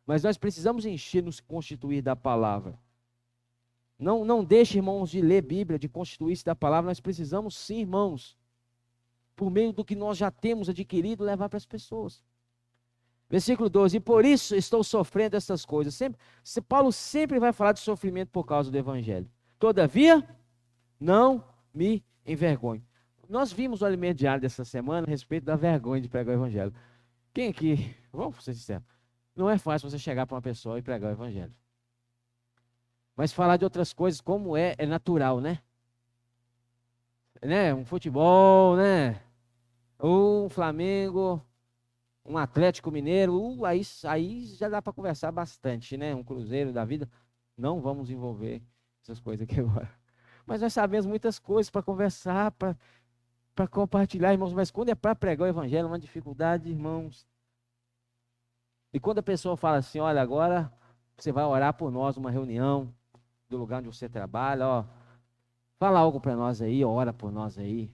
Mas nós precisamos encher, nos constituir da palavra. Não deixe, irmãos, de ler Bíblia, de constituir-se da palavra. Nós precisamos sim, irmãos, por meio do que nós já temos adquirido, levar para as pessoas. Versículo 12, e por isso estou sofrendo essas coisas. Paulo sempre vai falar de sofrimento por causa do evangelho. Todavia, não me envergonho. Nós vimos o alimento diário dessa semana a respeito da vergonha de pregar o evangelho. Quem aqui, vamos ser sinceros, não é fácil você chegar para uma pessoa e pregar o evangelho. Mas falar de outras coisas como é natural, né? Um futebol, né? Um Flamengo, um Atlético Mineiro, aí já dá para conversar bastante, né? Um Cruzeiro da vida. Não vamos envolver essas coisas aqui agora. Mas nós sabemos muitas coisas para conversar, para compartilhar, irmãos. Mas quando é para pregar o evangelho, é uma dificuldade, irmãos. E quando a pessoa fala assim, olha, agora você vai orar por nós numa reunião do lugar onde você trabalha, ó, fala algo para nós aí, ora por nós aí.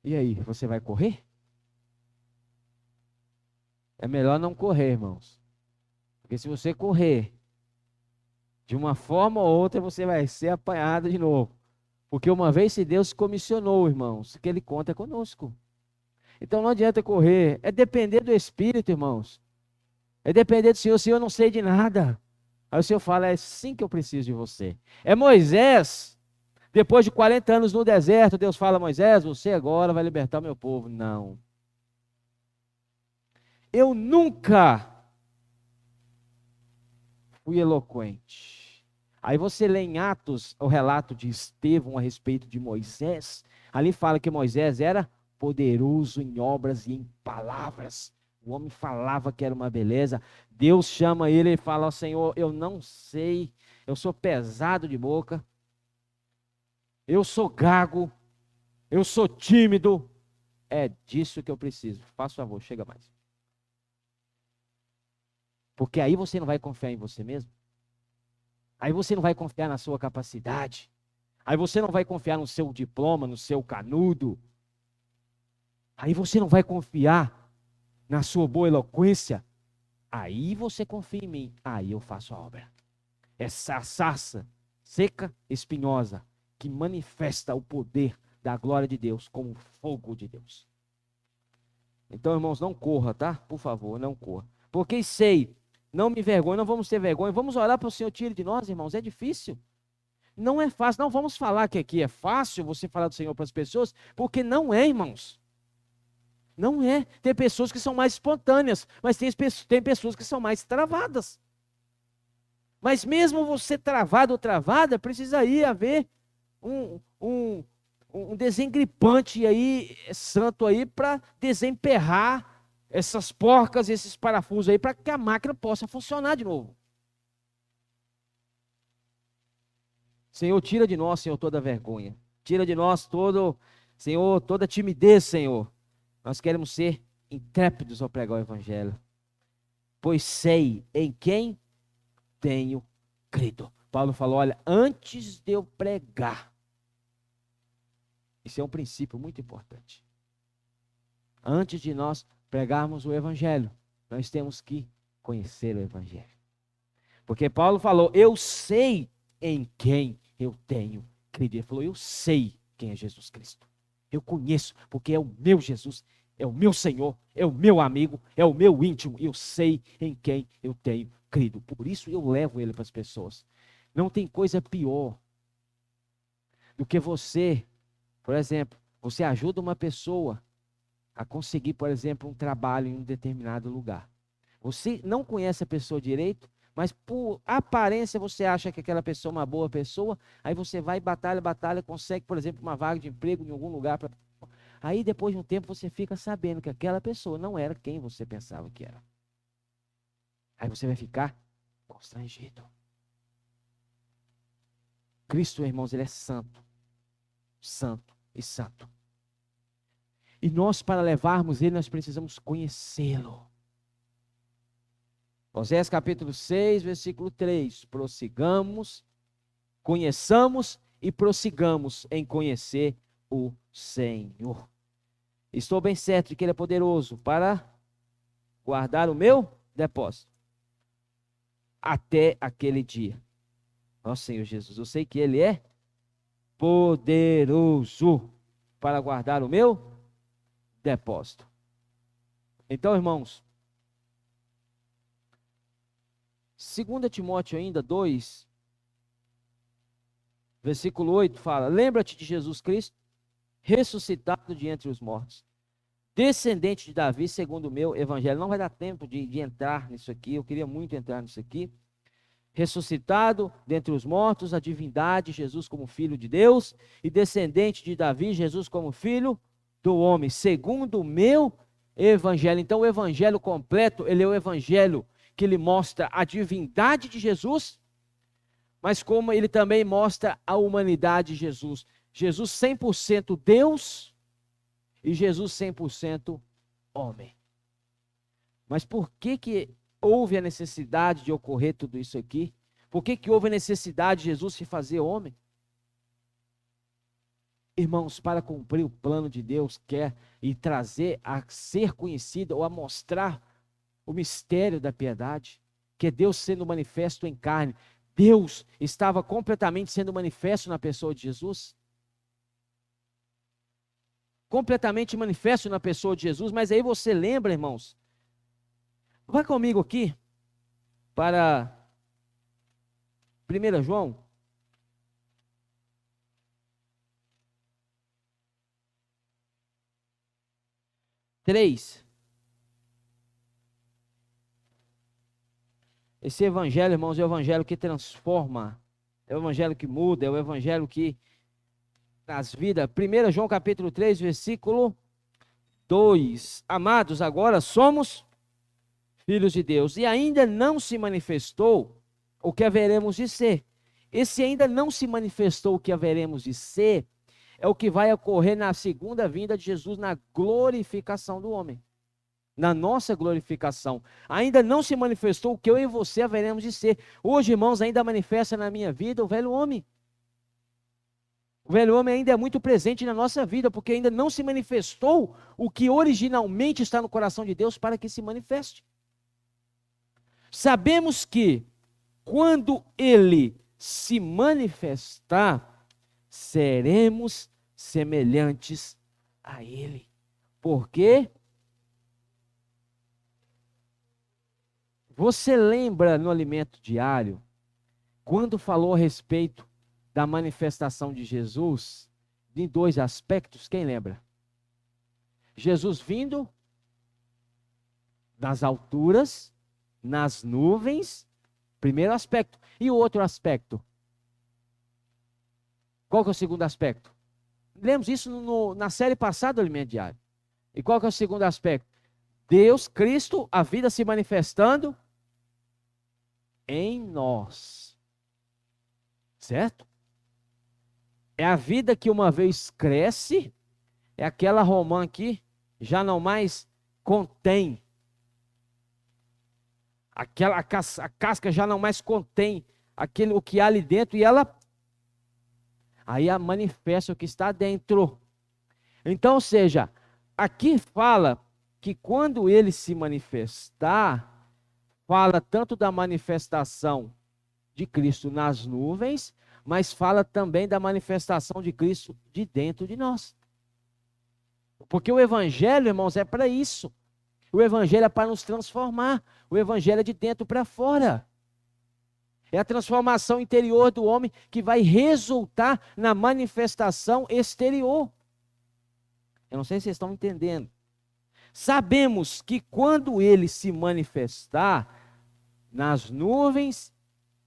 E aí, você vai correr? É melhor não correr, irmãos. Porque se você correr, de uma forma ou outra, você vai ser apanhado de novo. Porque uma vez se Deus comissionou, irmãos, que Ele conta conosco. Então não adianta correr. É depender do Espírito, irmãos. É depender do Senhor. Senhor, eu não sei de nada. Aí o Senhor fala, é sim que eu preciso de você. É Moisés. Depois de 40 anos no deserto, Deus fala, Moisés, você agora vai libertar o meu povo. Não. Eu nunca fui eloquente. Aí você lê em Atos o relato de Estevão a respeito de Moisés. Ali fala que Moisés era poderoso em obras e em palavras. O homem falava que era uma beleza. Deus chama ele e fala, ó Senhor, eu não sei, eu sou pesado de boca, eu sou gago, eu sou tímido. É disso que eu preciso. Faça favor, chega mais. Porque aí você não vai confiar em você mesmo. Aí você não vai confiar na sua capacidade. Aí você não vai confiar no seu diploma, no seu canudo. Aí você não vai confiar na sua boa eloquência. Aí você confia em mim. Aí eu faço a obra. Essa sarça seca, espinhosa, que manifesta o poder da glória de Deus como fogo de Deus. Então, irmãos, não corra, tá? Por favor, não corra. Porque sei, não me envergonhe, não vamos ter vergonha. Vamos orar para o Senhor tire de nós, irmãos. É difícil. Não é fácil. Não vamos falar que aqui é fácil você falar do Senhor para as pessoas, porque não é, irmãos. Não é. Tem pessoas que são mais espontâneas, mas tem pessoas que são mais travadas. Mas mesmo você travado ou travada, precisa aí haver um desengripante aí, santo aí, para desemperrar essas porcas, esses parafusos aí, para que a máquina possa funcionar de novo. Senhor, tira de nós, Senhor, toda vergonha. Tira de nós Senhor, toda timidez, Senhor. Nós queremos ser intrépidos ao pregar o Evangelho. Pois sei em quem tenho crido. Paulo falou, olha, antes de eu pregar. Isso é um princípio muito importante. Antes de nós pregarmos o Evangelho, nós temos que conhecer o Evangelho. Porque Paulo falou, eu sei em quem eu tenho crido. Ele falou, eu sei quem é Jesus Cristo. Eu conheço, porque é o meu Jesus, é o meu Senhor, é o meu amigo, é o meu íntimo. Eu sei em quem eu tenho crido. Por isso eu levo ele para as pessoas. Não tem coisa pior do que você, por exemplo, você ajuda uma pessoa a conseguir, por exemplo, um trabalho em um determinado lugar. Você não conhece a pessoa direito, mas por aparência você acha que aquela pessoa é uma boa pessoa, aí você vai, batalha, consegue, por exemplo, uma vaga de emprego em algum lugar. Aí depois de um tempo você fica sabendo que aquela pessoa não era quem você pensava que era. Aí você vai ficar constrangido. Cristo, irmãos, ele é santo. Santo e santo. E nós, para levarmos ele, nós precisamos conhecê-lo. Oséias capítulo 6, versículo 3. Prossigamos, conheçamos e prossigamos em conhecer o Senhor. Estou bem certo de que ele é poderoso para guardar o meu depósito até aquele dia. Ó Senhor Jesus, eu sei que ele é poderoso para guardar o meu depósito. Então, irmãos, 2 Timóteo ainda 2, versículo 8 fala, lembra-te de Jesus Cristo, ressuscitado de entre os mortos, descendente de Davi, segundo o meu evangelho. Não vai dar tempo de entrar nisso aqui, eu queria muito entrar nisso aqui. Ressuscitado dentre os mortos, a divindade, Jesus como filho de Deus, e descendente de Davi, Jesus como filho do homem, segundo o meu evangelho. Então o evangelho completo, ele é o evangelho que ele mostra a divindade de Jesus, mas como ele também mostra a humanidade de Jesus. Jesus 100% Deus e Jesus 100% homem. Mas por que houve a necessidade de ocorrer tudo isso aqui? Por que houve a necessidade de Jesus se fazer homem? Irmãos, para cumprir o plano de Deus, quer e trazer a ser conhecido ou a mostrar o mistério da piedade, que é Deus sendo manifesto em carne. Deus estava completamente sendo manifesto na pessoa de Jesus. Completamente manifesto na pessoa de Jesus. Mas aí você lembra, irmãos, vai comigo aqui para 1 João. Esse evangelho, irmãos, é o evangelho que transforma, é o evangelho que muda, é o evangelho que traz vida. 1 João capítulo 3, versículo 2. Amados, agora somos filhos de Deus, e ainda não se manifestou o que haveremos de ser. Esse ainda não se manifestou o que haveremos de ser, é o que vai ocorrer na segunda vinda de Jesus, na glorificação do homem. Na nossa glorificação. Ainda não se manifestou o que eu e você haveremos de ser. Hoje, irmãos, ainda manifesta na minha vida o velho homem. O velho homem ainda é muito presente na nossa vida, porque ainda não se manifestou o que originalmente está no coração de Deus para que se manifeste. Sabemos que quando ele se manifestar, seremos semelhantes a ele. Porque você lembra no alimento diário, quando falou a respeito da manifestação de Jesus, em dois aspectos, quem lembra? Jesus vindo das alturas, nas nuvens, primeiro aspecto. E o outro aspecto? Qual que é o segundo aspecto? Lemos isso na série passada do alimento diário. E qual que é o segundo aspecto? Deus, Cristo, a vida se manifestando em nós. Certo? É a vida que uma vez cresce, é aquela romã que já não mais contém. A casca já não mais contém o que há ali dentro, e ela aí manifesta o que está dentro. Então, ou seja, aqui fala que quando ele se manifestar, fala tanto da manifestação de Cristo nas nuvens, mas fala também da manifestação de Cristo de dentro de nós. Porque o evangelho, irmãos, é para isso. O evangelho é para nos transformar. O evangelho é de dentro para fora. É a transformação interior do homem que vai resultar na manifestação exterior. Eu não sei se vocês estão entendendo. Sabemos que quando ele se manifestar nas nuvens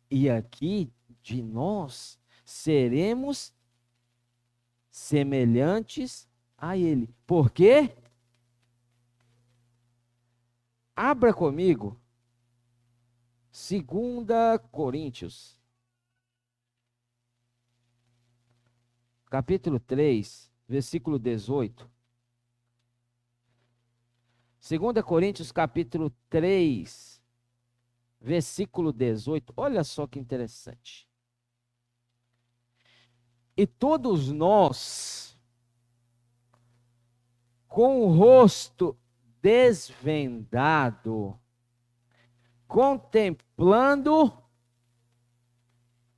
e aqui de nós, seremos semelhantes a ele. Por quê? Abra comigo 2 Coríntios, capítulo 3, versículo 18. 2 Coríntios, capítulo 3, versículo 18. Olha só que interessante. E todos nós, com o rosto desvendado, contemplando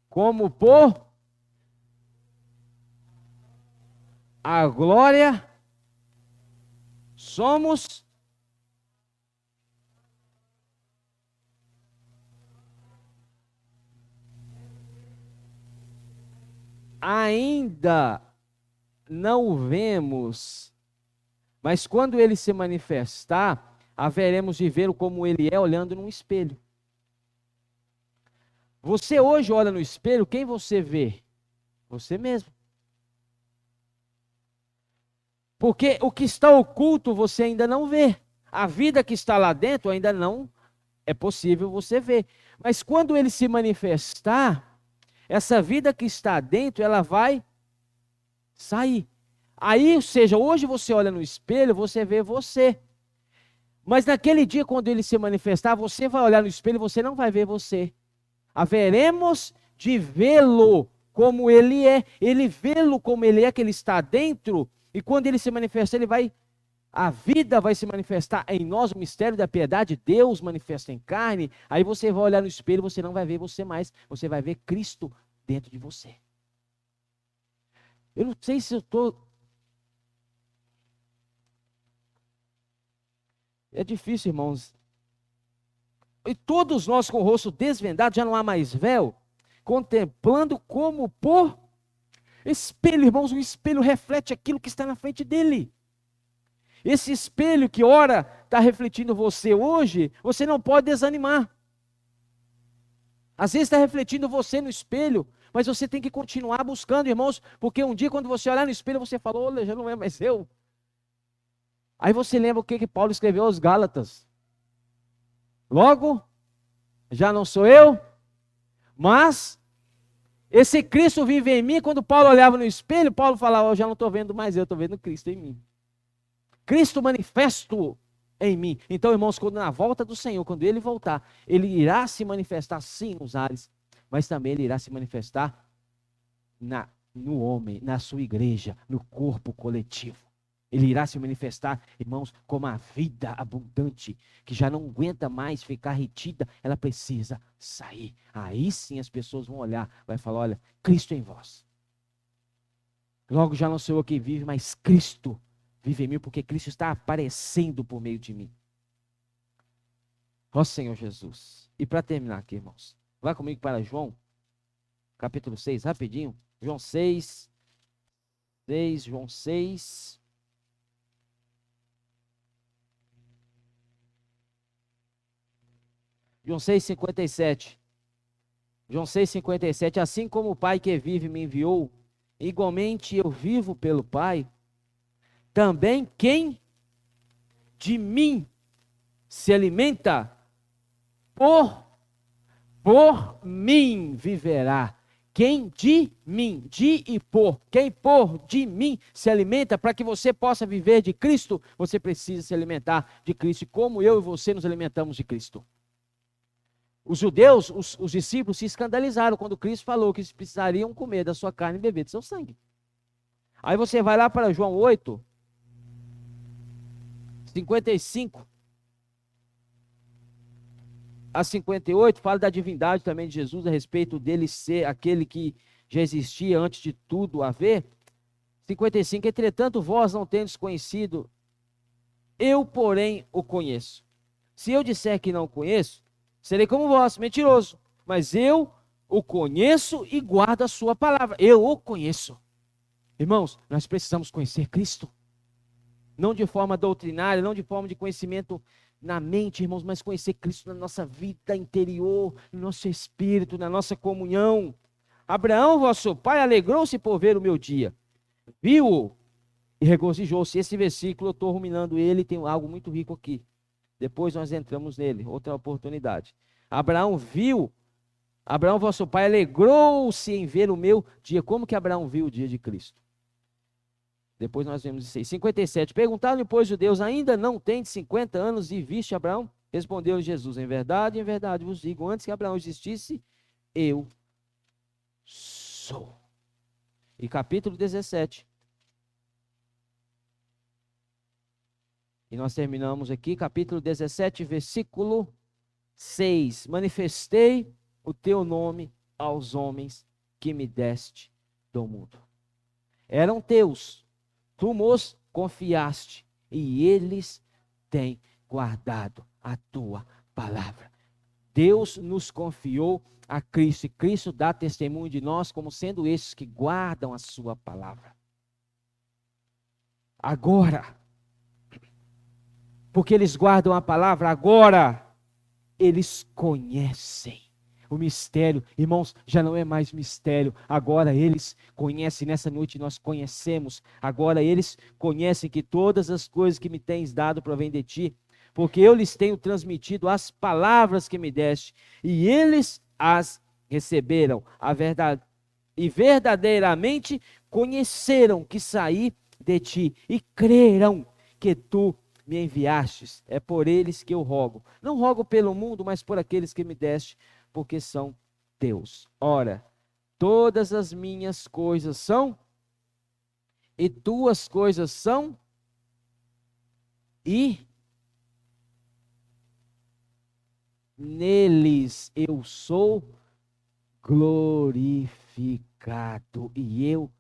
como por a glória, somos ainda não o vemos, mas quando ele se manifestar, haveremos de vê-lo como ele é, olhando num espelho. Você hoje olha no espelho, quem você vê? Você mesmo. Porque o que está oculto você ainda não vê. A vida que está lá dentro ainda não é possível você ver. Mas quando ele se manifestar, essa vida que está dentro, ela vai sair. Aí, ou seja, hoje você olha no espelho, você vê você. Mas naquele dia, quando ele se manifestar, você vai olhar no espelho e você não vai ver você. Haveremos de vê-lo como ele é. Ele vê-lo como ele é, que ele está dentro. E quando ele se manifestar, ele vai a vida vai se manifestar em nós, o mistério da piedade, Deus manifesta em carne, aí você vai olhar no espelho, você não vai ver você mais, você vai ver Cristo dentro de você. Eu não sei se eu estou... É difícil, irmãos. E todos nós com o rosto desvendado, já não há mais véu, contemplando como por espelho, irmãos, o espelho reflete aquilo que está na frente dele. Esse espelho que ora está refletindo você hoje, você não pode desanimar. Às vezes está refletindo você no espelho, mas você tem que continuar buscando, irmãos, porque um dia quando você olhar no espelho, você falou, olha, já não é mais eu. Aí você lembra o que Paulo escreveu aos Gálatas. Logo, já não sou eu, mas esse Cristo vive em mim. Quando Paulo olhava no espelho, Paulo falava, eu já não estou vendo mais eu, estou vendo Cristo em mim. Cristo manifesto em mim. Então, irmãos, quando na volta do Senhor, quando Ele voltar, Ele irá se manifestar sim nos ares, mas também Ele irá se manifestar no homem, na sua igreja, no corpo coletivo. Ele irá se manifestar, irmãos, como a vida abundante, que já não aguenta mais ficar retida, ela precisa sair. Aí sim as pessoas vão olhar, vai falar, olha, Cristo em vós. Logo já não sou eu quem vive, mas Cristo vive em mim, porque Cristo está aparecendo por meio de mim. Ó Senhor Jesus. E para terminar aqui, irmãos, vai comigo para João, capítulo 6, rapidinho. João 6, João 6. João 6,57. João 6,57. Assim como o Pai que vive me enviou, igualmente eu vivo pelo Pai, também quem de mim se alimenta, por mim viverá. Quem de mim, de e por, quem por de mim se alimenta, para que você possa viver de Cristo, você precisa se alimentar de Cristo. E como eu e você nos alimentamos de Cristo? Os judeus, os discípulos se escandalizaram quando Cristo falou que eles precisariam comer da sua carne e beber do seu sangue. Aí você vai lá para João 8, 55 a 58, fala da divindade também de Jesus, a respeito dele ser aquele que já existia antes de tudo haver. 55, entretanto vós não tendes conhecido, eu porém o conheço. Se eu disser que não conheço, serei como vós, mentiroso, mas eu o conheço e guardo a sua palavra. Eu o conheço. Irmãos, nós precisamos conhecer Cristo. Não de forma doutrinária, não de forma de conhecimento na mente, irmãos, mas conhecer Cristo na nossa vida interior, no nosso espírito, na nossa comunhão. Abraão, vosso pai, alegrou-se por ver o meu dia. Viu-o e regozijou-se. Esse versículo eu estou ruminando ele, tem algo muito rico aqui. Depois nós entramos nele, outra oportunidade. Abraão, vosso pai, alegrou-se em ver o meu dia. Como que Abraão viu o dia de Cristo? Depois nós vemos isso aí. 57. Perguntaram-lhe, pois, judeus, ainda não tem 50 anos e viste Abraão? Respondeu-lhe Jesus, em verdade vos digo, antes que Abraão existisse, eu sou. E capítulo 17. E nós terminamos aqui, capítulo 17, versículo 6. Manifestei o teu nome aos homens que me deste do mundo. Eram teus, tu nos confiaste, e eles têm guardado a tua palavra. Deus nos confiou a Cristo, e Cristo dá testemunho de nós como sendo esses que guardam a sua palavra. Agora, porque eles guardam a palavra, agora eles conhecem o mistério. Irmãos, já não é mais mistério, agora eles conhecem. Nessa noite nós conhecemos, agora eles conhecem que todas as coisas que me tens dado provêm de ti, porque eu lhes tenho transmitido as palavras que me deste, e eles as receberam, a verdade, e verdadeiramente conheceram que saí de ti, e creram que tu me enviastes. É por eles que eu rogo. Não rogo pelo mundo, mas por aqueles que me deste, porque são teus. Ora, todas as minhas coisas são, e tuas coisas são e neles eu sou glorificado. E eu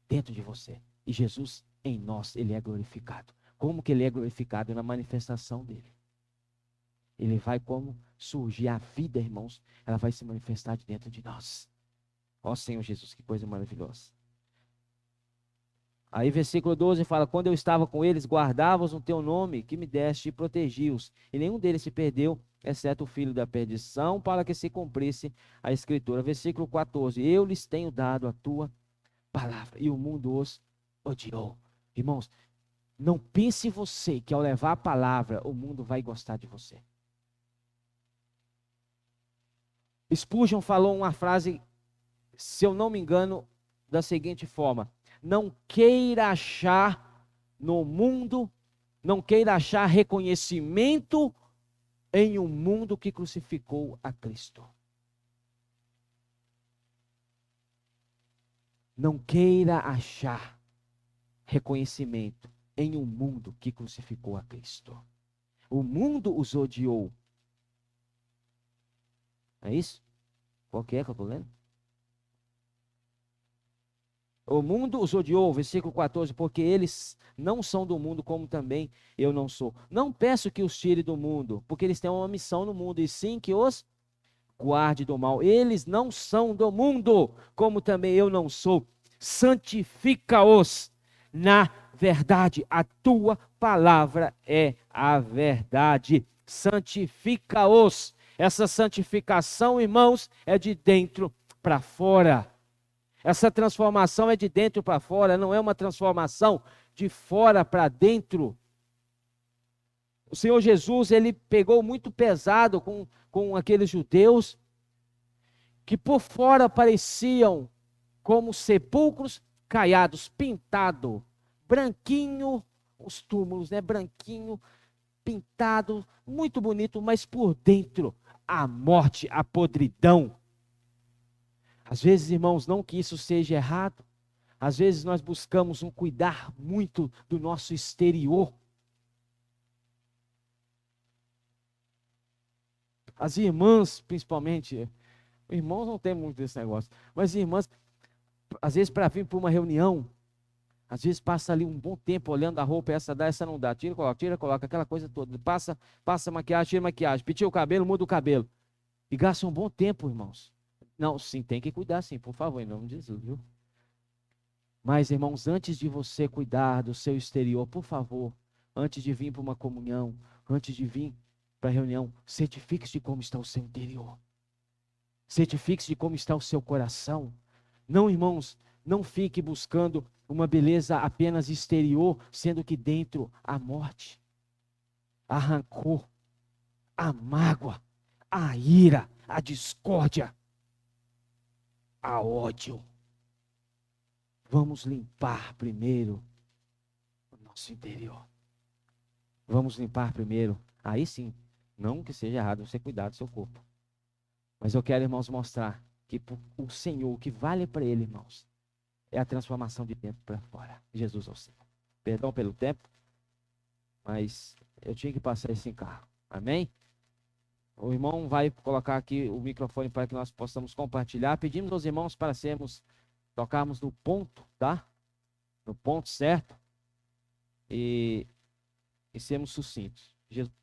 dentro de você. E Jesus em nós, ele é glorificado. Como que ele é glorificado? Na manifestação dele. Ele vai como surgir a vida, irmãos, ela vai se manifestar de dentro de nós. Ó Senhor Jesus, que coisa maravilhosa. Aí versículo 12 fala, quando eu estava com eles, guardava-os no teu nome, que me deste, e protegi-os. E nenhum deles se perdeu, exceto o filho da perdição, para que se cumprisse a escritura. Versículo 14, eu lhes tenho dado a tua palavra, e o mundo os odiou. Irmãos, não pense você que ao levar a palavra, o mundo vai gostar de você. Spurgeon falou uma frase, se eu não me engano, da seguinte forma: não queira achar no mundo, não queira achar reconhecimento em um mundo que crucificou a Cristo. Não queira achar reconhecimento em um mundo que crucificou a Cristo. O mundo os odiou. É isso? Qual que é que eu estou lendo? O mundo os odiou, versículo 14, porque eles não são do mundo, como também eu não sou. Não peço que os tire do mundo, porque eles têm uma missão no mundo, e sim que os guarde do mal. Eles não são do mundo, como também eu não sou. Santifica-os na verdade. A tua palavra é a verdade. Santifica-os. Essa santificação, irmãos, é de dentro para fora. Essa transformação é de dentro para fora, não é uma transformação de fora para dentro. O Senhor Jesus, ele pegou muito pesado com aqueles judeus que por fora pareciam como sepulcros caiados, pintado, branquinho, os túmulos, né? Branquinho, pintado, muito bonito, mas por dentro a morte, a podridão. Às vezes, irmãos, não que isso seja errado, às vezes nós buscamos cuidar muito do nosso exterior. As irmãs, principalmente, irmãos não tem muito desse negócio, mas irmãs, às vezes para vir para uma reunião, às vezes passa ali um bom tempo olhando a roupa, essa dá, essa não dá, tira, coloca, aquela coisa toda, passa maquiagem, tira maquiagem, penteia o cabelo, muda o cabelo, e gasta um bom tempo, irmãos. Não, sim, tem que cuidar sim, por favor, em nome de Jesus, viu? Mas, irmãos, antes de você cuidar do seu exterior, por favor, antes de vir para uma comunhão, antes de vir para a reunião, certifique-se de como está o seu interior. Certifique-se de como está o seu coração. Não, irmãos, não fique buscando uma beleza apenas exterior, sendo que dentro há morte, há rancor, há mágoa, há ira, há discórdia, há ódio. Vamos limpar primeiro o nosso interior. Vamos limpar primeiro. Aí sim, não que seja errado você cuidar do seu corpo. Mas eu quero, irmãos, mostrar que o Senhor, o que vale para Ele, irmãos, é a transformação de dentro para fora. Jesus é o Senhor. Perdão pelo tempo, mas eu tinha que passar esse encargo. Amém? O irmão vai colocar aqui o microfone para que nós possamos compartilhar. Pedimos aos irmãos para tocarmos no ponto, tá? No ponto certo. E sermos sucintos. Jesus